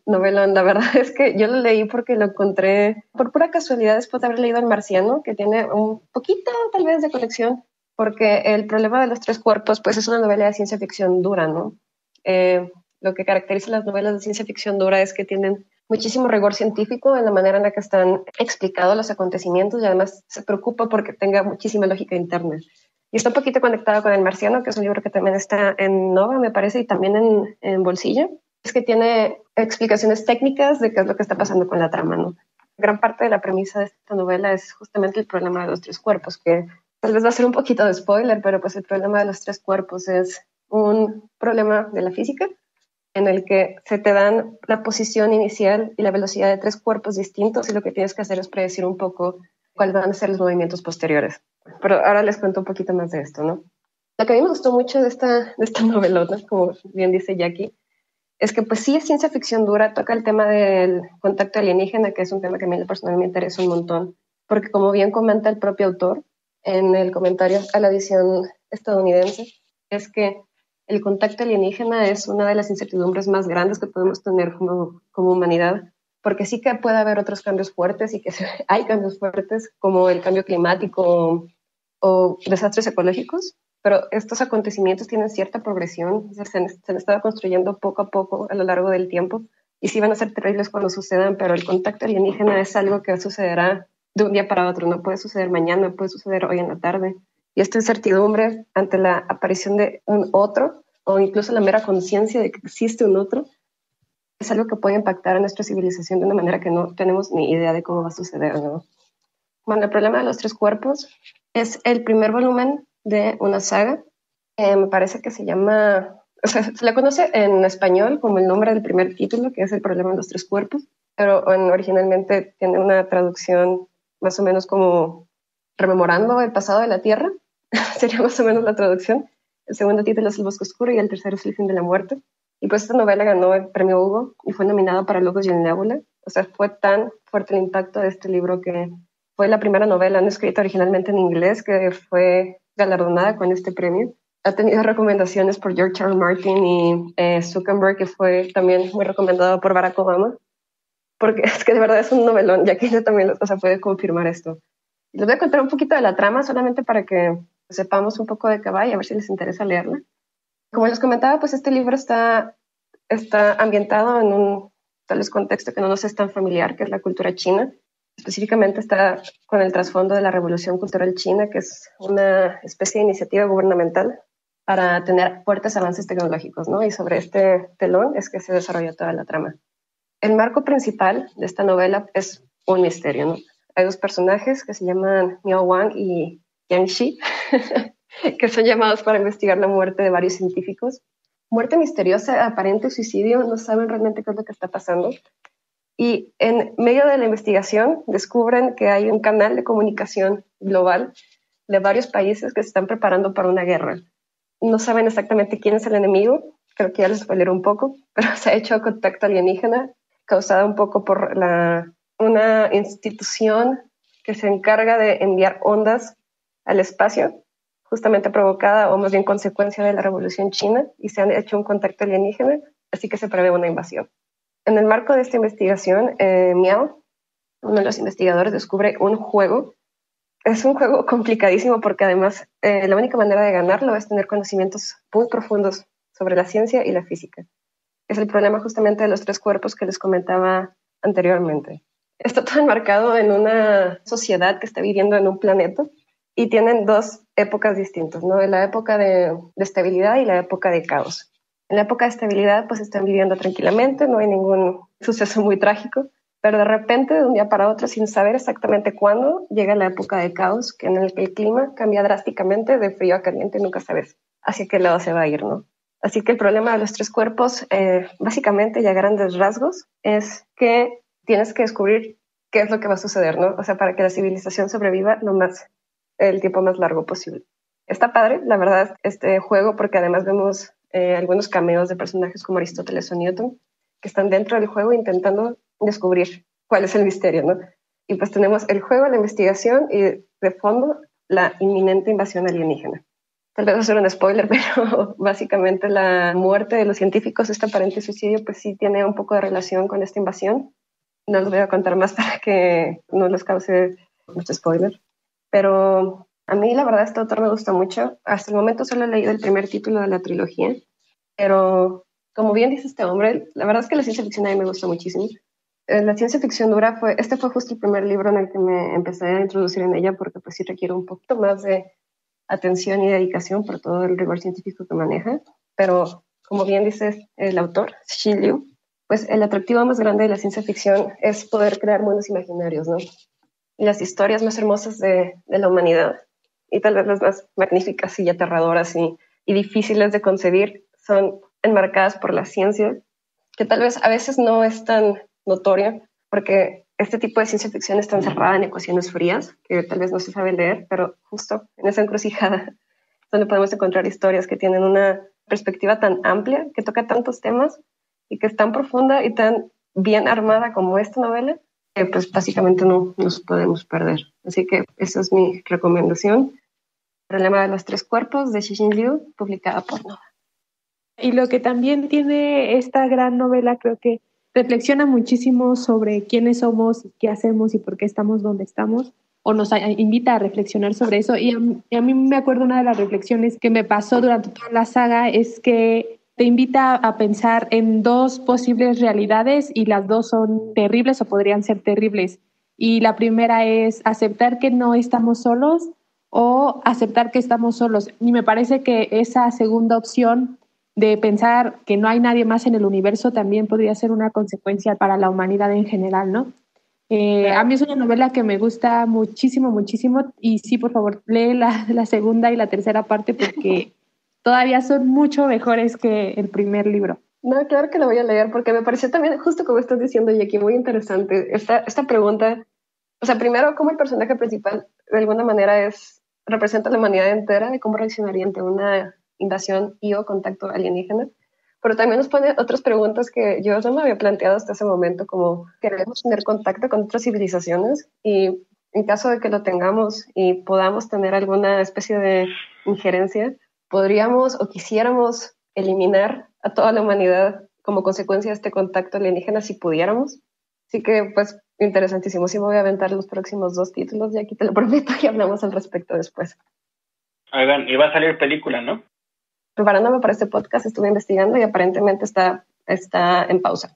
Novelón. La verdad es que yo lo leí porque lo encontré por pura casualidad después de haber leído El Marciano, que tiene un poquito tal vez de conexión, porque El problema de los tres cuerpos pues es una novela de ciencia ficción dura, ¿no? Lo que caracteriza las novelas de ciencia ficción dura es que tienen muchísimo rigor científico en la manera en la que están explicados los acontecimientos, y además se preocupa porque tenga muchísima lógica interna. Y está un poquito conectado con El Marciano, que es un libro que también está en Nova, me parece, y también en Bolsillo. Es que tiene explicaciones técnicas de qué es lo que está pasando con la trama, ¿no? Gran parte de la premisa de esta novela es justamente el problema de los tres cuerpos, que tal vez va a ser un poquito de spoiler, pero pues el problema de los tres cuerpos es un problema de la física en el que se te dan la posición inicial y la velocidad de tres cuerpos distintos, y lo que tienes que hacer es predecir un poco cuáles van a ser los movimientos posteriores. Pero ahora les cuento un poquito más de esto, ¿no? Lo que a mí me gustó mucho de esta novelota, como bien dice Jackie, es que pues sí es ciencia ficción dura, toca el tema del contacto alienígena, que es un tema que a mí personalmente me interesa un montón, porque como bien comenta el propio autor en el comentario a la edición estadounidense, es que el contacto alienígena es una de las incertidumbres más grandes que podemos tener como humanidad, porque sí que puede haber otros cambios fuertes, y que hay cambios fuertes como el cambio climático o desastres ecológicos, pero estos acontecimientos tienen cierta progresión, se han estado construyendo poco a poco a lo largo del tiempo, y sí van a ser terribles cuando sucedan, pero el contacto alienígena es algo que sucederá de un día para otro, no puede suceder mañana, puede suceder hoy en la tarde. Y esta incertidumbre ante la aparición de un otro, o incluso la mera conciencia de que existe un otro, es algo que puede impactar a nuestra civilización de una manera que no tenemos ni idea de cómo va a suceder, ¿no? Bueno, El problema de los tres cuerpos es el primer volumen de una saga. Me parece que se llama, o sea, se la conoce en español como el nombre del primer título, que es El problema de los tres cuerpos, pero originalmente tiene una traducción más o menos como Rememorando el pasado de la Tierra. Sería más o menos la traducción. El segundo título es El bosque oscuro y el tercero es El fin de la muerte. Y pues esta novela ganó el premio Hugo y fue nominada para Logos y el Nebula. O sea, fue tan fuerte el impacto de este libro que fue la primera novela no escrita originalmente en inglés que fue galardonada con este premio. Ha tenido recomendaciones por George R. R. Martin y Zuckerberg, que fue también muy recomendado por Barack Obama, porque es que de verdad es un novelón, y aquí también puede confirmar esto. Les voy a contar un poquito de la trama, solamente para que sepamos un poco de qué va y a ver si les interesa leerla. Como les comentaba, pues este libro está ambientado en un tal vez contexto que no nos es tan familiar, que es la cultura china. Específicamente está con el trasfondo de la Revolución Cultural China, que es una especie de iniciativa gubernamental para tener fuertes avances tecnológicos, ¿no? Y sobre este telón es que se desarrolla toda la trama. El marco principal de esta novela es un misterio, ¿no? Hay dos personajes que se llaman Miao Wang y Yang Shi, que son llamados para investigar la muerte de varios científicos. Muerte misteriosa, aparente suicidio, no saben realmente qué es lo que está pasando. Y en medio de la investigación descubren que hay un canal de comunicación global de varios países que se están preparando para una guerra. No saben exactamente quién es el enemigo, creo que ya les spoileré un poco, pero se ha hecho contacto alienígena causada un poco por una institución que se encarga de enviar ondas al espacio, justamente provocada o más bien consecuencia de la Revolución China, y se han hecho un contacto alienígena, así que se prevé una invasión. En el marco de esta investigación, Miao, uno de los investigadores, descubre un juego. Es un juego complicadísimo porque además la única manera de ganarlo es tener conocimientos muy profundos sobre la ciencia y la física. Es el problema justamente de los tres cuerpos que les comentaba anteriormente. Está todo enmarcado en una sociedad que está viviendo en un planeta y tienen dos épocas distintas, ¿no? La época de estabilidad y la época de caos. En la época de estabilidad pues están viviendo tranquilamente, no hay ningún suceso muy trágico, pero de repente, de un día para otro, sin saber exactamente cuándo, llega la época de caos, en el que el clima cambia drásticamente de frío a caliente, nunca sabes hacia qué lado se va a ir, ¿no? Así que el problema de los tres cuerpos, básicamente, y a grandes rasgos, es que tienes que descubrir qué es lo que va a suceder, ¿no? O sea, para que la civilización sobreviva el tiempo más largo posible. Está padre, la verdad, este juego, porque además vemos algunos cameos de personajes como Aristóteles o Newton, que están dentro del juego intentando descubrir cuál es el misterio, ¿no? Y pues tenemos el juego, la investigación y de fondo la inminente invasión alienígena. Tal vez va a ser un spoiler, pero básicamente la muerte de los científicos, este aparente suicidio, pues sí tiene un poco de relación con esta invasión. No les voy a contar más para que no les cause mucho spoiler. Pero a mí la verdad este autor me gusta mucho. Hasta el momento solo he leído el primer título de la trilogía, pero como bien dice este hombre, la verdad es que la ciencia ficción a mí me gusta muchísimo. La ciencia ficción dura este fue justo el primer libro en el que me empecé a introducir en ella, porque pues sí requiere un poquito más de atención y dedicación por todo el rigor científico que maneja. Pero como bien dice el autor, Cixin Liu, pues el atractivo más grande de la ciencia ficción es poder crear mundos imaginarios, ¿no? Y las historias más hermosas de la humanidad, y tal vez las más magníficas y aterradoras y difíciles de concebir, son enmarcadas por la ciencia, que tal vez a veces no es tan notoria, porque este tipo de ciencia ficción está encerrada en ecuaciones frías, que tal vez no se sabe leer, pero justo en esa encrucijada donde podemos encontrar historias que tienen una perspectiva tan amplia, que toca tantos temas y que es tan profunda y tan bien armada como esta novela, que pues básicamente no nos podemos perder. Así que esa es mi recomendación. El problema de los tres cuerpos, de Cixin Liu, publicada por Nova. Y lo que también tiene esta gran novela, creo que reflexiona muchísimo sobre quiénes somos, qué hacemos y por qué estamos donde estamos, o nos invita a reflexionar sobre eso. Y a mí me acuerdo una de las reflexiones que me pasó durante toda la saga es que te invita a pensar en dos posibles realidades y las dos son terribles o podrían ser terribles. Y la primera es aceptar que no estamos solos o aceptar que estamos solos. Y me parece que esa segunda opción de pensar que no hay nadie más en el universo también podría ser una consecuencia para la humanidad en general, ¿no? A mí es una novela que me gusta muchísimo, muchísimo, y sí, por favor, lee la segunda y la tercera parte porque todavía son mucho mejores que el primer libro. No, claro que la voy a leer porque me pareció también, justo como estás diciendo, Jackie, muy interesante esta pregunta. O sea, primero, cómo el personaje principal de alguna manera representa la humanidad entera y cómo reaccionaría ante una invasión y o contacto alienígena, pero también nos pone otras preguntas que yo no me había planteado hasta ese momento, como queremos tener contacto con otras civilizaciones, y en caso de que lo tengamos y podamos tener alguna especie de injerencia, podríamos o quisiéramos eliminar a toda la humanidad como consecuencia de este contacto alienígena si pudiéramos. Así que, pues, interesantísimo. Sí me voy a aventar los próximos 2 títulos, ya aquí te lo prometo, y hablamos al respecto después. Oigan, y va a salir película, ¿no? Preparándome para este podcast estuve investigando y aparentemente está en pausa.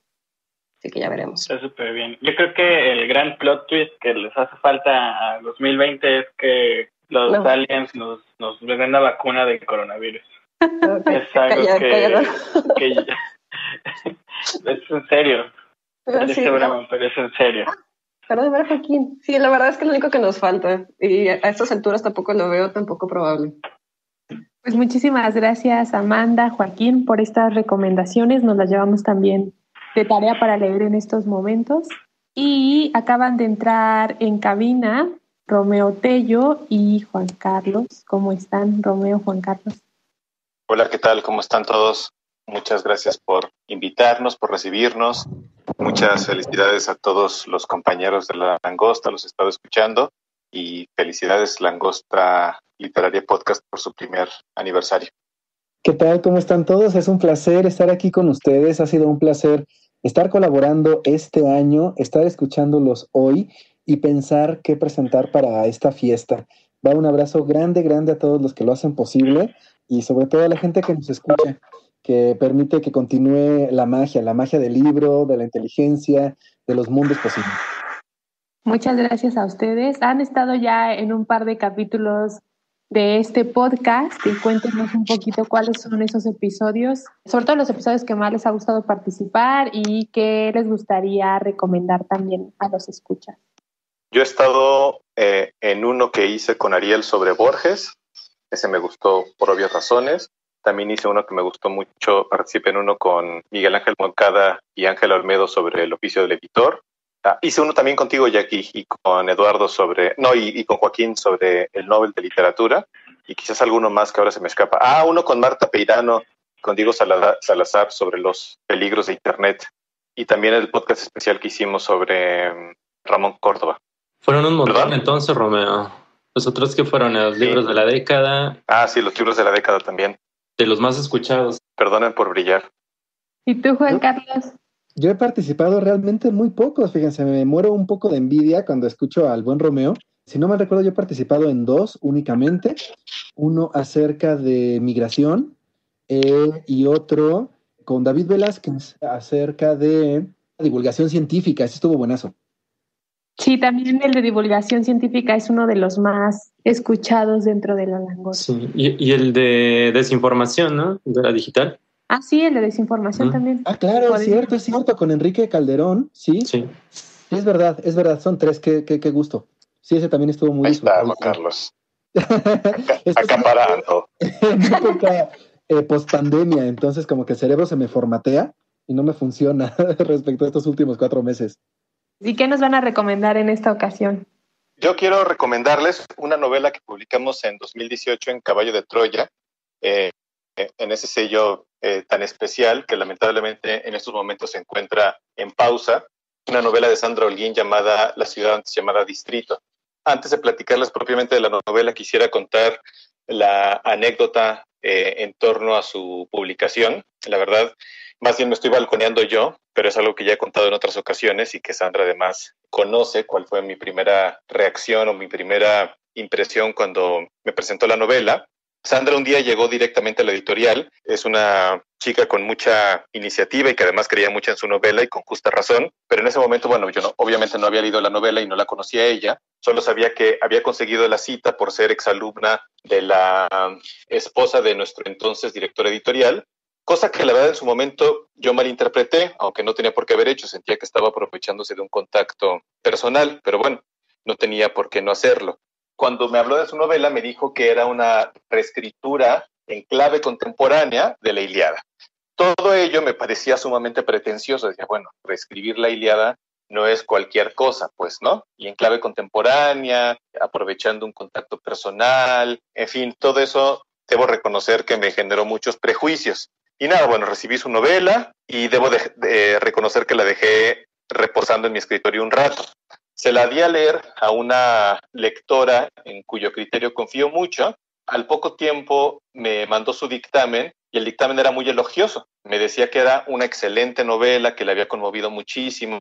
Así que ya veremos. Está súper bien. Yo creo que el gran plot twist que les hace falta a 2020 es que los aliens nos den la vacuna del coronavirus. Okay. Es algo que es en serio. Sí, broma, pero es en serio. Perdón, Joaquín. Sí, la verdad es que es lo único que nos falta. Y a estas alturas tampoco lo veo tampoco probable. Pues muchísimas gracias, Amanda, Joaquín, por estas recomendaciones. Nos las llevamos también de tarea para leer en estos momentos. Y acaban de entrar en cabina Romeo Tello y Juan Carlos. ¿Cómo están, Romeo, Juan Carlos? Hola, ¿qué tal? ¿Cómo están todos? Muchas gracias por invitarnos, por recibirnos. Muchas felicidades a todos los compañeros de La Langosta, los he estado escuchando. Y felicidades, Langosta Literaria Podcast, por su primer aniversario. ¿Qué tal? ¿Cómo están todos? Es un placer estar aquí con ustedes. Ha sido un placer estar colaborando este año, estar escuchándolos hoy y pensar qué presentar para esta fiesta. Va un abrazo grande, grande a todos los que lo hacen posible y sobre todo a la gente que nos escucha, que permite que continúe la magia del libro, de la inteligencia, de los mundos posibles. Muchas gracias a ustedes. Han estado ya en un par de capítulos de este podcast y cuéntenos un poquito cuáles son esos episodios, sobre todo los episodios que más les ha gustado participar y que les gustaría recomendar también a los escuchas. Yo he estado en uno que hice con Ariel sobre Borges. Ese me gustó por obvias razones. También hice uno que me gustó mucho, participé en uno con Miguel Ángel Moncada y Ángel Olmedo sobre el oficio del editor. Hice uno también contigo, Jackie, y con Eduardo y con Joaquín sobre el Nobel de Literatura, y quizás alguno más que ahora se me escapa. Uno con Marta Peirano, con Diego Salazar sobre los peligros de Internet, y también el podcast especial que hicimos sobre Ramón Córdoba. Fueron un montón. ¿Perdón? Entonces, Romeo. Los otros que fueron los libros de la década. Sí, los libros de la década también. De los más escuchados. Perdonen por brillar. ¿Y tú, Juan Carlos? Yo he participado realmente muy pocos, fíjense, me muero un poco de envidia cuando escucho al buen Romeo. Si no mal recuerdo, yo he participado en 2 únicamente, uno acerca de migración y otro con David Velázquez acerca de divulgación científica. Ese estuvo buenazo. Sí, también el de divulgación científica es uno de los más escuchados dentro de La Langosta. Sí, y el de desinformación, ¿no? De la digital. Sí, el de desinformación también. Claro, es cierto, con Enrique Calderón, ¿sí? Sí. Es verdad, son 3, qué gusto. Sí, ese también estuvo muy... Ahí está, Juan Carlos. Acaparando. En época post-pandemia, entonces como que el cerebro se me formatea y no me funciona respecto a estos últimos 4 meses. ¿Y qué nos van a recomendar en esta ocasión? Yo quiero recomendarles una novela que publicamos en 2018 en Caballo de Troya, en ese sello tan especial que lamentablemente en estos momentos se encuentra en pausa, una novela de Sandra Holguín llamada La ciudad antes llamada Distrito. Antes de platicarles propiamente de la novela, quisiera contar la anécdota en torno a su publicación. La verdad, más bien me estoy balconeando yo, pero es algo que ya he contado en otras ocasiones y que Sandra además conoce cuál fue mi primera reacción o mi primera impresión cuando me presentó la novela. Sandra un día llegó directamente a la editorial, es una chica con mucha iniciativa y que además creía mucho en su novela y con justa razón, pero en ese momento, yo obviamente no había leído la novela y no la conocía a ella, solo sabía que había conseguido la cita por ser exalumna de la esposa de nuestro entonces director editorial, cosa que la verdad en su momento yo malinterpreté, aunque no tenía por qué haber hecho, sentía que estaba aprovechándose de un contacto personal, pero bueno, no tenía por qué no hacerlo. Cuando me habló de su novela, me dijo que era una reescritura en clave contemporánea de la Ilíada. Todo ello me parecía sumamente pretencioso. Decía, reescribir la Ilíada no es cualquier cosa, pues, ¿no? Y en clave contemporánea, aprovechando un contacto personal, en fin, todo eso debo reconocer que me generó muchos prejuicios. Y nada, recibí su novela y debo de reconocer que la dejé reposando en mi escritorio un rato. Se la di a leer a una lectora en cuyo criterio confío mucho. Al poco tiempo me mandó su dictamen y el dictamen era muy elogioso. Me decía que era una excelente novela, que le había conmovido muchísimo,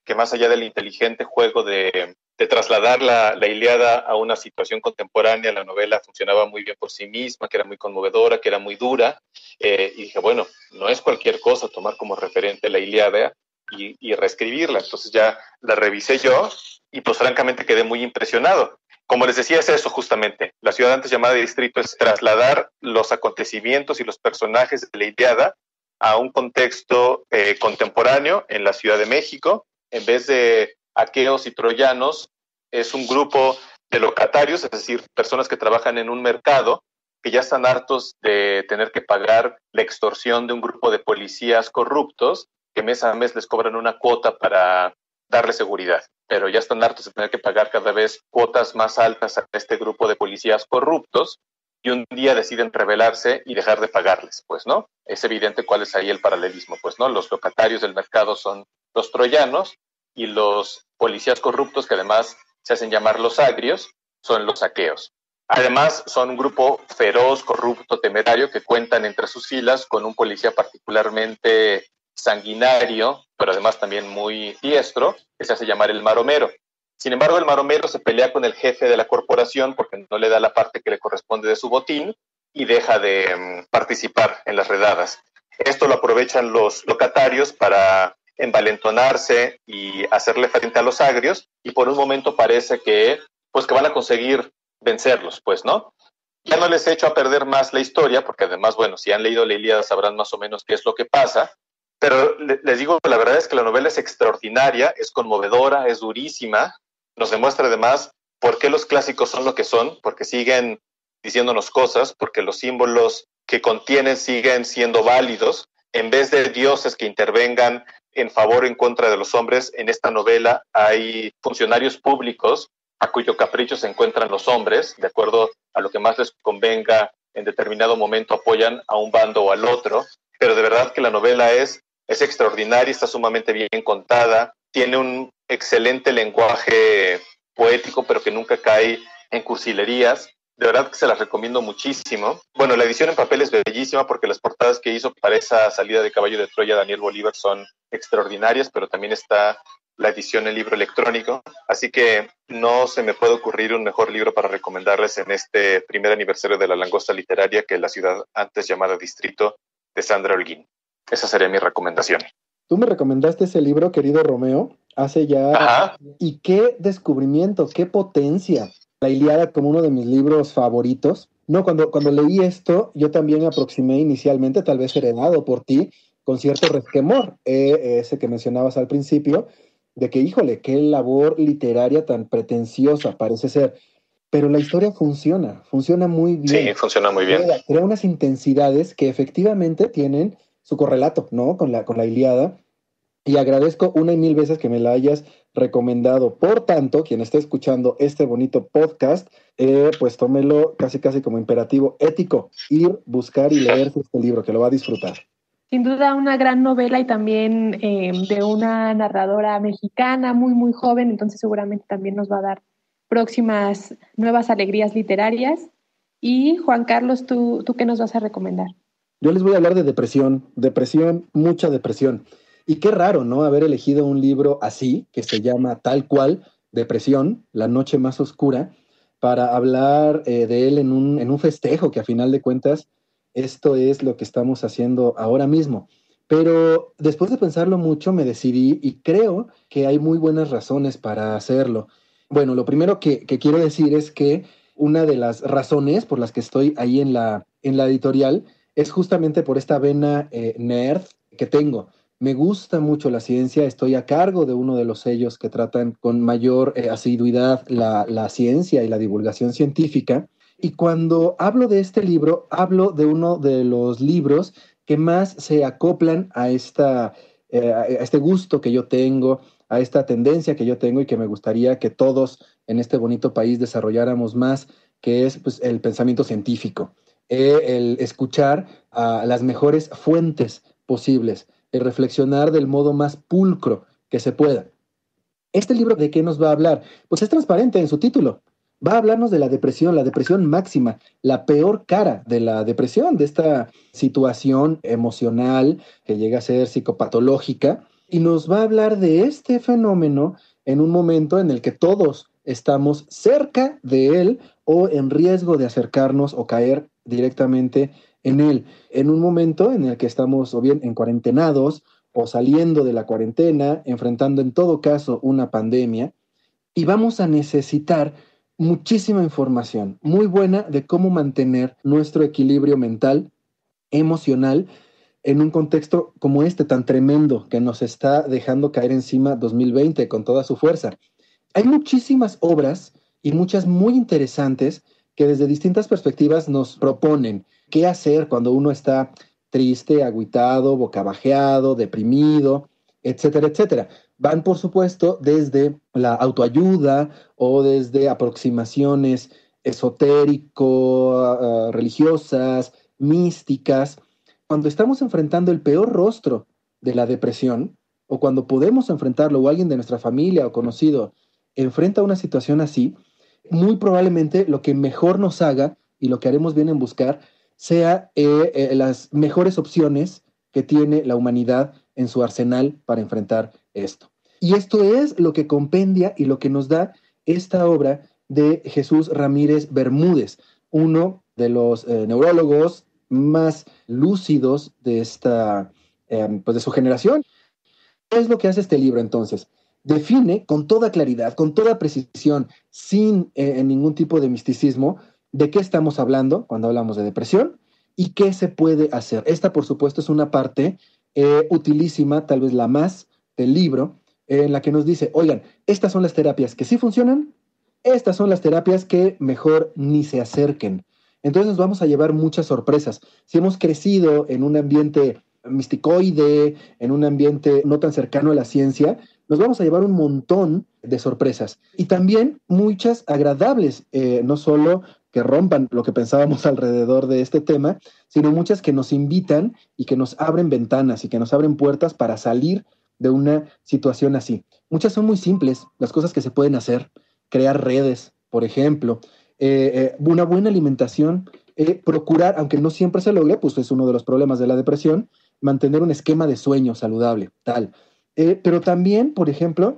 que más allá del inteligente juego de trasladar la Ilíada a una situación contemporánea, la novela funcionaba muy bien por sí misma, que era muy conmovedora, que era muy dura. Y dije, bueno, no es cualquier cosa tomar como referente la Ilíada y reescribirla. Entonces ya la revisé yo y pues francamente quedé muy impresionado. Como les decía, es eso justamente. La ciudad antes llamada Distrito es trasladar los acontecimientos y los personajes de la Ilíada a un contexto contemporáneo en la Ciudad de México. En vez de aqueos y troyanos, es un grupo de locatarios, es decir, personas que trabajan en un mercado, que ya están hartos de tener que pagar la extorsión de un grupo de policías corruptos, que mes a mes les cobran una cuota para darle seguridad, pero ya están hartos de tener que pagar cada vez cuotas más altas a este grupo de policías corruptos, y un día deciden rebelarse y dejar de pagarles, pues, ¿no? Es evidente cuál es ahí el paralelismo, pues, ¿no? Los locatarios del mercado son los troyanos y los policías corruptos, que además se hacen llamar los agrios, son los aqueos. Además, son un grupo feroz, corrupto, temerario, que cuentan entre sus filas con un policía particularmente sanguinario, pero además también muy diestro, que se hace llamar el maromero. Sin embargo, el maromero se pelea con el jefe de la corporación porque no le da la parte que le corresponde de su botín y deja de participar en las redadas. Esto lo aprovechan los locatarios para envalentonarse y hacerle frente a los agrios, y por un momento parece que van a conseguir vencerlos, pues, ¿no? Ya no les he hecho a perder más la historia, porque además, bueno, si han leído la Ilíada sabrán más o menos qué es lo que pasa, pero les digo, la verdad es que la novela es extraordinaria, es conmovedora, es durísima, nos demuestra además por qué los clásicos son lo que son, porque siguen diciéndonos cosas, porque los símbolos que contienen siguen siendo válidos. En vez de dioses que intervengan en favor o en contra de los hombres, en esta novela hay funcionarios públicos a cuyo capricho se encuentran los hombres, de acuerdo a lo que más les convenga, en determinado momento apoyan a un bando o al otro, pero de verdad que la novela es extraordinaria, está sumamente bien contada, tiene un excelente lenguaje poético, pero que nunca cae en cursilerías. De verdad que se las recomiendo muchísimo. Bueno, la edición en papel es bellísima porque las portadas que hizo para esa salida de Caballo de Troya Daniel Bolívar son extraordinarias, pero también está la edición en libro electrónico. Así que no se me puede ocurrir un mejor libro para recomendarles en este primer aniversario de La Langosta Literaria que La ciudad antes llamada Distrito, de Sandra Holguín. Esa sería mi recomendación. Tú me recomendaste ese libro, querido Romeo, hace ya... Ajá. Y qué descubrimiento, qué potencia. La Ilíada como uno de mis libros favoritos. No, cuando leí esto, yo también me aproximé inicialmente, tal vez heredado por ti, con cierto resquemor, ese que mencionabas al principio, de que, híjole, qué labor literaria tan pretenciosa parece ser. Pero la historia funciona muy bien. Sí, funciona muy bien. Crea unas intensidades que efectivamente tienen su correlato, ¿no? Con la Ilíada. Y agradezco una y mil veces que me la hayas recomendado. Por tanto, quien esté escuchando este bonito podcast, pues tómelo casi como imperativo ético, ir, buscar y leer este libro, que lo va a disfrutar. Sin duda una gran novela y también de una narradora mexicana muy, muy joven, entonces seguramente también nos va a dar próximas nuevas alegrías literarias. Y Juan Carlos, ¿tú qué nos vas a recomendar? Yo les voy a hablar de depresión, mucha depresión. Y qué raro, ¿no? Haber elegido un libro así, que se llama tal cual, Depresión, la noche más oscura, para hablar de él en un festejo, que a final de cuentas esto es lo que estamos haciendo ahora mismo. Pero después de pensarlo mucho me decidí y creo que hay muy buenas razones para hacerlo. Bueno, lo primero que quiero decir es que una de las razones por las que estoy ahí en la editorial es justamente por esta vena nerd que tengo. Me gusta mucho la ciencia, estoy a cargo de uno de los sellos que tratan con mayor asiduidad la ciencia y la divulgación científica. Y cuando hablo de este libro, hablo de uno de los libros que más se acoplan a este gusto que yo tengo, a esta tendencia que yo tengo y que me gustaría que todos en este bonito país desarrolláramos más, que es pues, el pensamiento científico, el escuchar a las mejores fuentes posibles, el reflexionar del modo más pulcro que se pueda. ¿Este libro de qué nos va a hablar? Pues es transparente en su título. Va a hablarnos de la depresión máxima, la peor cara de la depresión, de esta situación emocional que llega a ser psicopatológica, y nos va a hablar de este fenómeno en un momento en el que todos estamos cerca de él o en riesgo de acercarnos o caer directamente en él, en un momento en el que estamos o bien en cuarentenados o saliendo de la cuarentena, enfrentando en todo caso una pandemia, y vamos a necesitar muchísima información muy buena de cómo mantener nuestro equilibrio mental, emocional, en un contexto como este tan tremendo que nos está dejando caer encima 2020 con toda su fuerza. Hay muchísimas obras y muchas muy interesantes que desde distintas perspectivas nos proponen qué hacer cuando uno está triste, agüitado, bocabajeado, deprimido, etcétera, etcétera. Van, por supuesto, desde la autoayuda o desde aproximaciones esotérico, religiosas, místicas. Cuando estamos enfrentando el peor rostro de la depresión, o cuando podemos enfrentarlo, o alguien de nuestra familia o conocido enfrenta una situación así, muy probablemente lo que mejor nos haga y lo que haremos bien en buscar sea las mejores opciones que tiene la humanidad en su arsenal para enfrentar esto. Y esto es lo que compendia y lo que nos da esta obra de Jesús Ramírez Bermúdez, uno de los neurólogos más lúcidos de esta, pues de su generación. ¿Qué es lo que hace este libro entonces? Define con toda claridad, con toda precisión, sin ningún tipo de misticismo, de qué estamos hablando cuando hablamos de depresión y qué se puede hacer. Esta, por supuesto, es una parte utilísima, tal vez la más del libro, en la que nos dice, oigan, estas son las terapias que sí funcionan, estas son las terapias que mejor ni se acerquen. Entonces nos vamos a llevar muchas sorpresas. Si hemos crecido en un ambiente misticoide, en un ambiente no tan cercano a la ciencia, nos vamos a llevar un montón de sorpresas y también muchas agradables, no solo que rompan lo que pensábamos alrededor de este tema, sino muchas que nos invitan y que nos abren ventanas y que nos abren puertas para salir de una situación así. Muchas son muy simples, las cosas que se pueden hacer, crear redes, por ejemplo, una buena alimentación, procurar, aunque no siempre se logre, pues es uno de los problemas de la depresión, mantener un esquema de sueño saludable, tal. Pero también, por ejemplo,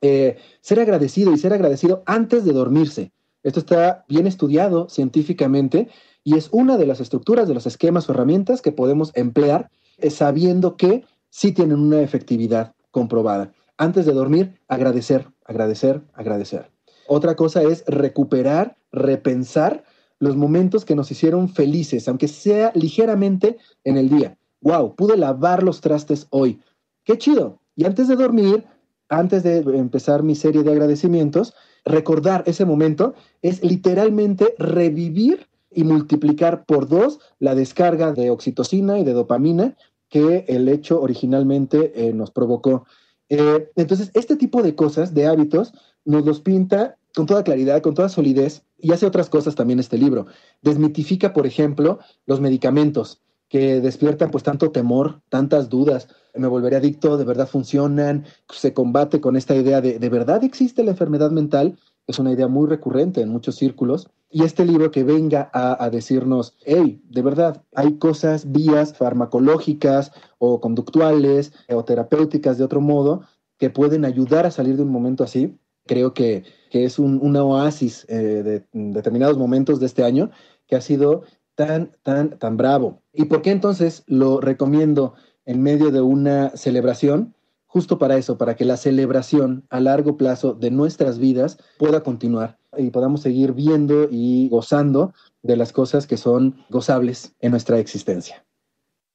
ser agradecido y ser agradecido antes de dormirse. Esto está bien estudiado científicamente y es una de las estructuras, de los esquemas o herramientas que podemos emplear sabiendo que sí tienen una efectividad comprobada. Antes de dormir, agradecer, agradecer, agradecer. Otra cosa es recuperar, repensar los momentos que nos hicieron felices, aunque sea ligeramente en el día. ¡Wow! Pude lavar los trastes hoy. ¡Qué chido! Y antes de dormir, antes de empezar mi serie de agradecimientos, recordar ese momento es literalmente revivir y multiplicar por 2 la descarga de oxitocina y de dopamina que el hecho originalmente nos provocó. Entonces, este tipo de cosas, de hábitos, nos los pinta con toda claridad, con toda solidez, y hace otras cosas también este libro. Desmitifica, por ejemplo, los medicamentos que despiertan pues tanto temor, tantas dudas. Me volveré adicto, de verdad funcionan, se combate con esta idea de verdad existe la enfermedad mental, es una idea muy recurrente en muchos círculos, y este libro que venga a decirnos, hey, de verdad, hay cosas, vías farmacológicas o conductuales o terapéuticas de otro modo que pueden ayudar a salir de un momento así. Creo que es una oasis de determinados momentos de este año que ha sido tan bravo. ¿Y por qué entonces lo recomiendo en medio de una celebración? Justo para eso, para que la celebración a largo plazo de nuestras vidas pueda continuar y podamos seguir viendo y gozando de las cosas que son gozables en nuestra existencia.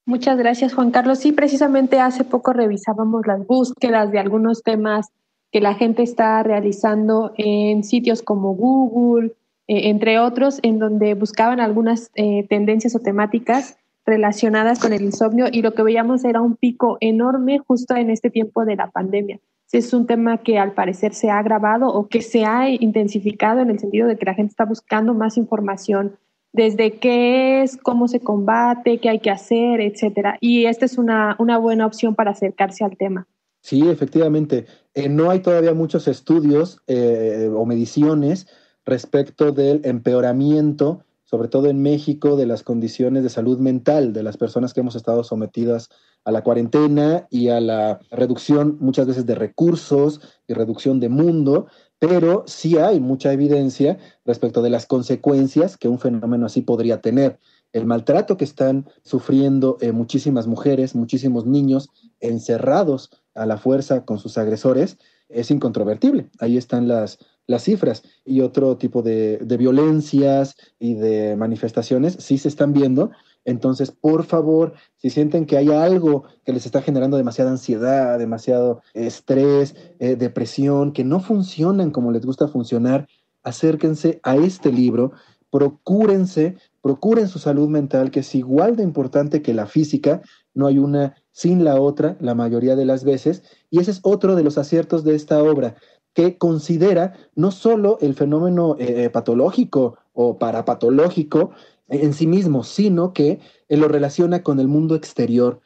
Muchas gracias, Juan Carlos. Sí, precisamente hace poco revisábamos las búsquedas de algunos temas que la gente está realizando en sitios como Google, entre otros, en donde buscaban algunas tendencias o temáticas relacionadas con el insomnio, y lo que veíamos era un pico enorme justo en este tiempo de la pandemia. Es un tema que al parecer se ha agravado o que se ha intensificado en el sentido de que la gente está buscando más información desde qué es, cómo se combate, qué hay que hacer, etcétera. Y esta es una buena opción para acercarse al tema. Sí, efectivamente. No hay todavía muchos estudios o mediciones respecto del empeoramiento, sobre todo en México, de las condiciones de salud mental de las personas que hemos estado sometidas a la cuarentena y a la reducción muchas veces de recursos y reducción de mundo, pero sí hay mucha evidencia respecto de las consecuencias que un fenómeno así podría tener. El maltrato que están sufriendo muchísimas mujeres, muchísimos niños encerrados a la fuerza con sus agresores es incontrovertible. Ahí están las cifras, y otro tipo de violencias y de manifestaciones sí se están viendo. Entonces, por favor, si sienten que hay algo que les está generando demasiada ansiedad, demasiado estrés, depresión, que no funcionan como les gusta funcionar, acérquense a este libro, procuren su salud mental, que es igual de importante que la física. No hay una sin la otra la mayoría de las veces, y ese es otro de los aciertos de esta obra, que considera no solo el fenómeno patológico o parapatológico en sí mismo, sino que lo relaciona con el mundo exterior.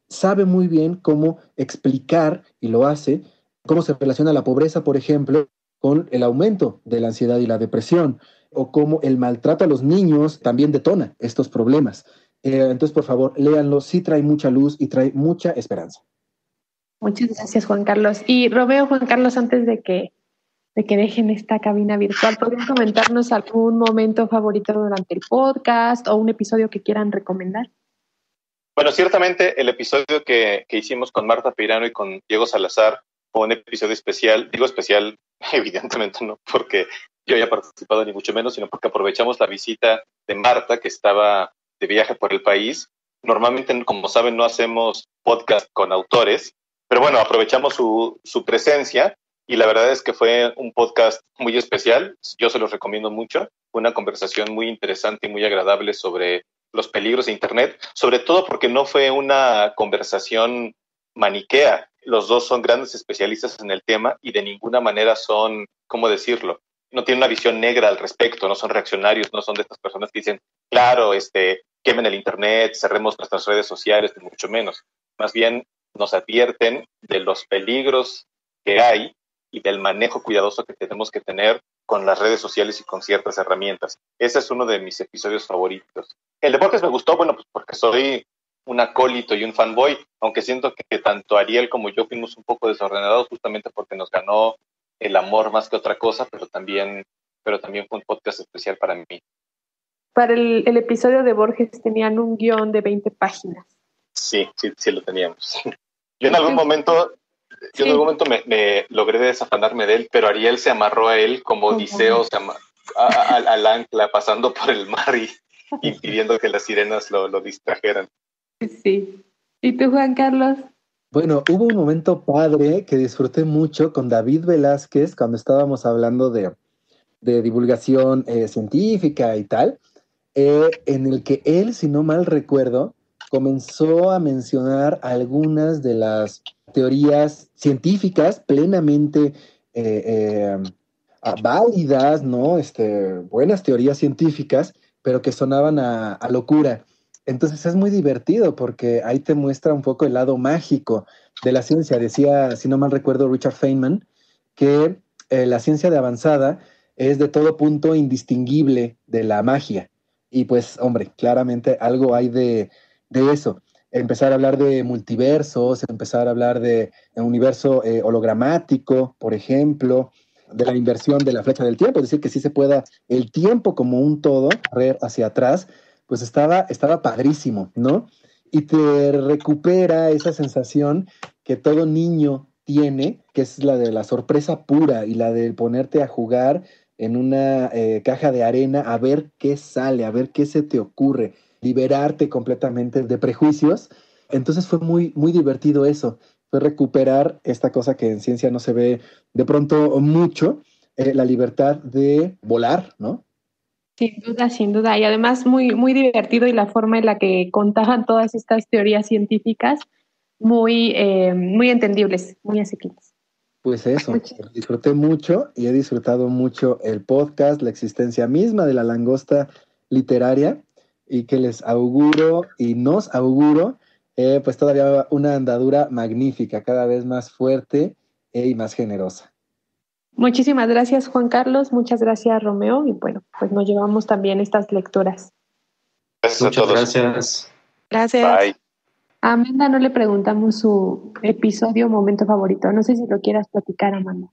Sabe muy bien cómo explicar, y lo hace, cómo se relaciona la pobreza, por ejemplo, con el aumento de la ansiedad y la depresión, o cómo el maltrato a los niños también detona estos problemas. Entonces, por favor, léanlo, sí trae mucha luz y trae mucha esperanza. Muchas gracias, Juan Carlos. Y Romeo, Juan Carlos, antes de que dejen esta cabina virtual, ¿podrían comentarnos algún momento favorito durante el podcast o un episodio que quieran recomendar? Bueno, ciertamente el episodio que hicimos con Marta Peirano y con Diego Salazar fue un episodio especial. Digo especial, evidentemente no porque yo haya participado ni mucho menos, sino porque aprovechamos la visita de Marta, que estaba de viaje por el país. Normalmente, como saben, no hacemos podcast con autores, pero bueno, aprovechamos su presencia, y la verdad es que fue un podcast muy especial. Yo se los recomiendo mucho. Fue una conversación muy interesante y muy agradable sobre los peligros de Internet, sobre todo porque no fue una conversación maniquea. Los dos son grandes especialistas en el tema y de ninguna manera son, ¿cómo decirlo? No tienen una visión negra al respecto, no son reaccionarios, no son de estas personas que dicen, claro, quemen el Internet, cerremos nuestras redes sociales, ni mucho menos. Más bien nos advierten de los peligros que hay y del manejo cuidadoso que tenemos que tener con las redes sociales y con ciertas herramientas. Ese es uno de mis episodios favoritos. El de Borges me gustó, bueno, pues porque soy un acólito y un fanboy, aunque siento que tanto Ariel como yo fuimos un poco desordenados justamente porque nos ganó el amor más que otra cosa, pero también fue un podcast especial para mí. Para el episodio de Borges tenían un guión de 20 páginas. Sí lo teníamos. Yo en algún momento me logré desafanarme de él, pero Ariel se amarró a él como Odiseo al ancla pasando por el mar y impidiendo que las sirenas lo distrajeran. Sí. ¿Y tú, Juan Carlos? Bueno, hubo un momento padre que disfruté mucho con David Velázquez cuando estábamos hablando de divulgación científica y tal, en el que él, si no mal recuerdo, comenzó a mencionar algunas de las teorías científicas plenamente válidas, ¿no? Buenas teorías científicas, pero que sonaban a locura. Entonces es muy divertido porque ahí te muestra un poco el lado mágico de la ciencia. Decía, si no mal recuerdo, Richard Feynman, que la ciencia de avanzada es de todo punto indistinguible de la magia. Y pues, hombre, claramente algo hay de eso. Empezar a hablar de multiversos, empezar a hablar de un universo hologramático, por ejemplo, de la inversión de la flecha del tiempo, es decir, que sí se pueda el tiempo como un todo correr hacia atrás, pues estaba padrísimo, ¿no? Y te recupera esa sensación que todo niño tiene, que es la de la sorpresa pura y la de ponerte a jugar en una caja de arena a ver qué sale, a ver qué se te ocurre, liberarte completamente de prejuicios. Entonces fue muy, muy divertido eso, fue recuperar esta cosa que en ciencia no se ve de pronto mucho, la libertad de volar, ¿no? Sin duda, sin duda. Y además muy, muy divertido, y la forma en la que contaban todas estas teorías científicas muy, muy entendibles, muy asequibles. Pues eso, disfruté mucho y he disfrutado mucho el podcast, la existencia misma de La Langosta Literaria, y que les auguro y nos auguro pues todavía una andadura magnífica, cada vez más fuerte y más generosa. Muchísimas gracias, Juan Carlos. Muchas gracias, Romeo. Y bueno, pues nos llevamos también estas lecturas. Gracias Muchas a todos. gracias. Gracias. Bye. A Amanda no le preguntamos su episodio o momento favorito. No sé si lo quieras platicar, Amanda.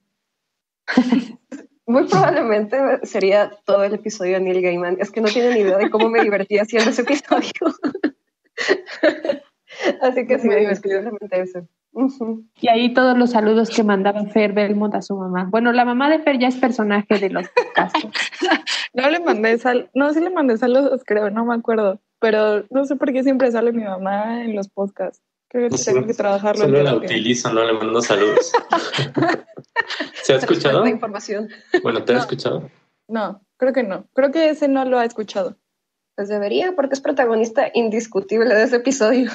Muy probablemente sería todo el episodio de Neil Gaiman. Es que no tienen idea de cómo me divertí haciendo ese episodio. Así que sí, me divertí realmente eso. Uh-huh. Y ahí todos los saludos que mandaba Fer Belmont a su mamá. Bueno, la mamá de Fer ya es personaje de los podcasts. No le mandé no, sí le mandé saludos, creo, no me acuerdo. Pero no sé por qué siempre sale mi mamá en los podcasts. Creo que tengo que trabajarlo. Solo la utilizo, no le mando saludos. ¿Se ha escuchado? La información. Bueno, ¿te ha escuchado? No, creo que no. Creo que ese no lo ha escuchado. Pues debería, porque es protagonista indiscutible de ese episodio.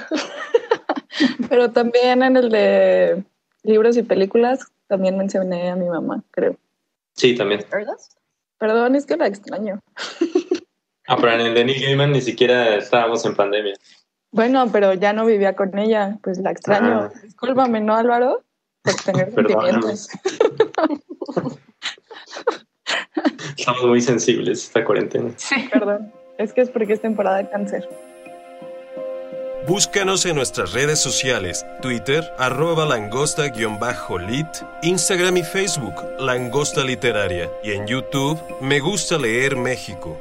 Pero también en el de libros y películas también mencioné a mi mamá, creo. Sí, también. ¿Verdad? Perdón, es que la extraño. Pero en el de Neil Gaiman ni siquiera estábamos en pandemia. Bueno, pero ya no vivía con ella, pues la extraño. Discúlpame, ¿no, Álvaro? Por tener sentimientos. Estamos muy sensibles esta cuarentena. Sí, perdón. Es que es porque es temporada de cáncer. Búscanos en nuestras redes sociales, Twitter, @langosta_lit, Instagram y Facebook, Langosta Literaria, y en YouTube, Me Gusta Leer México.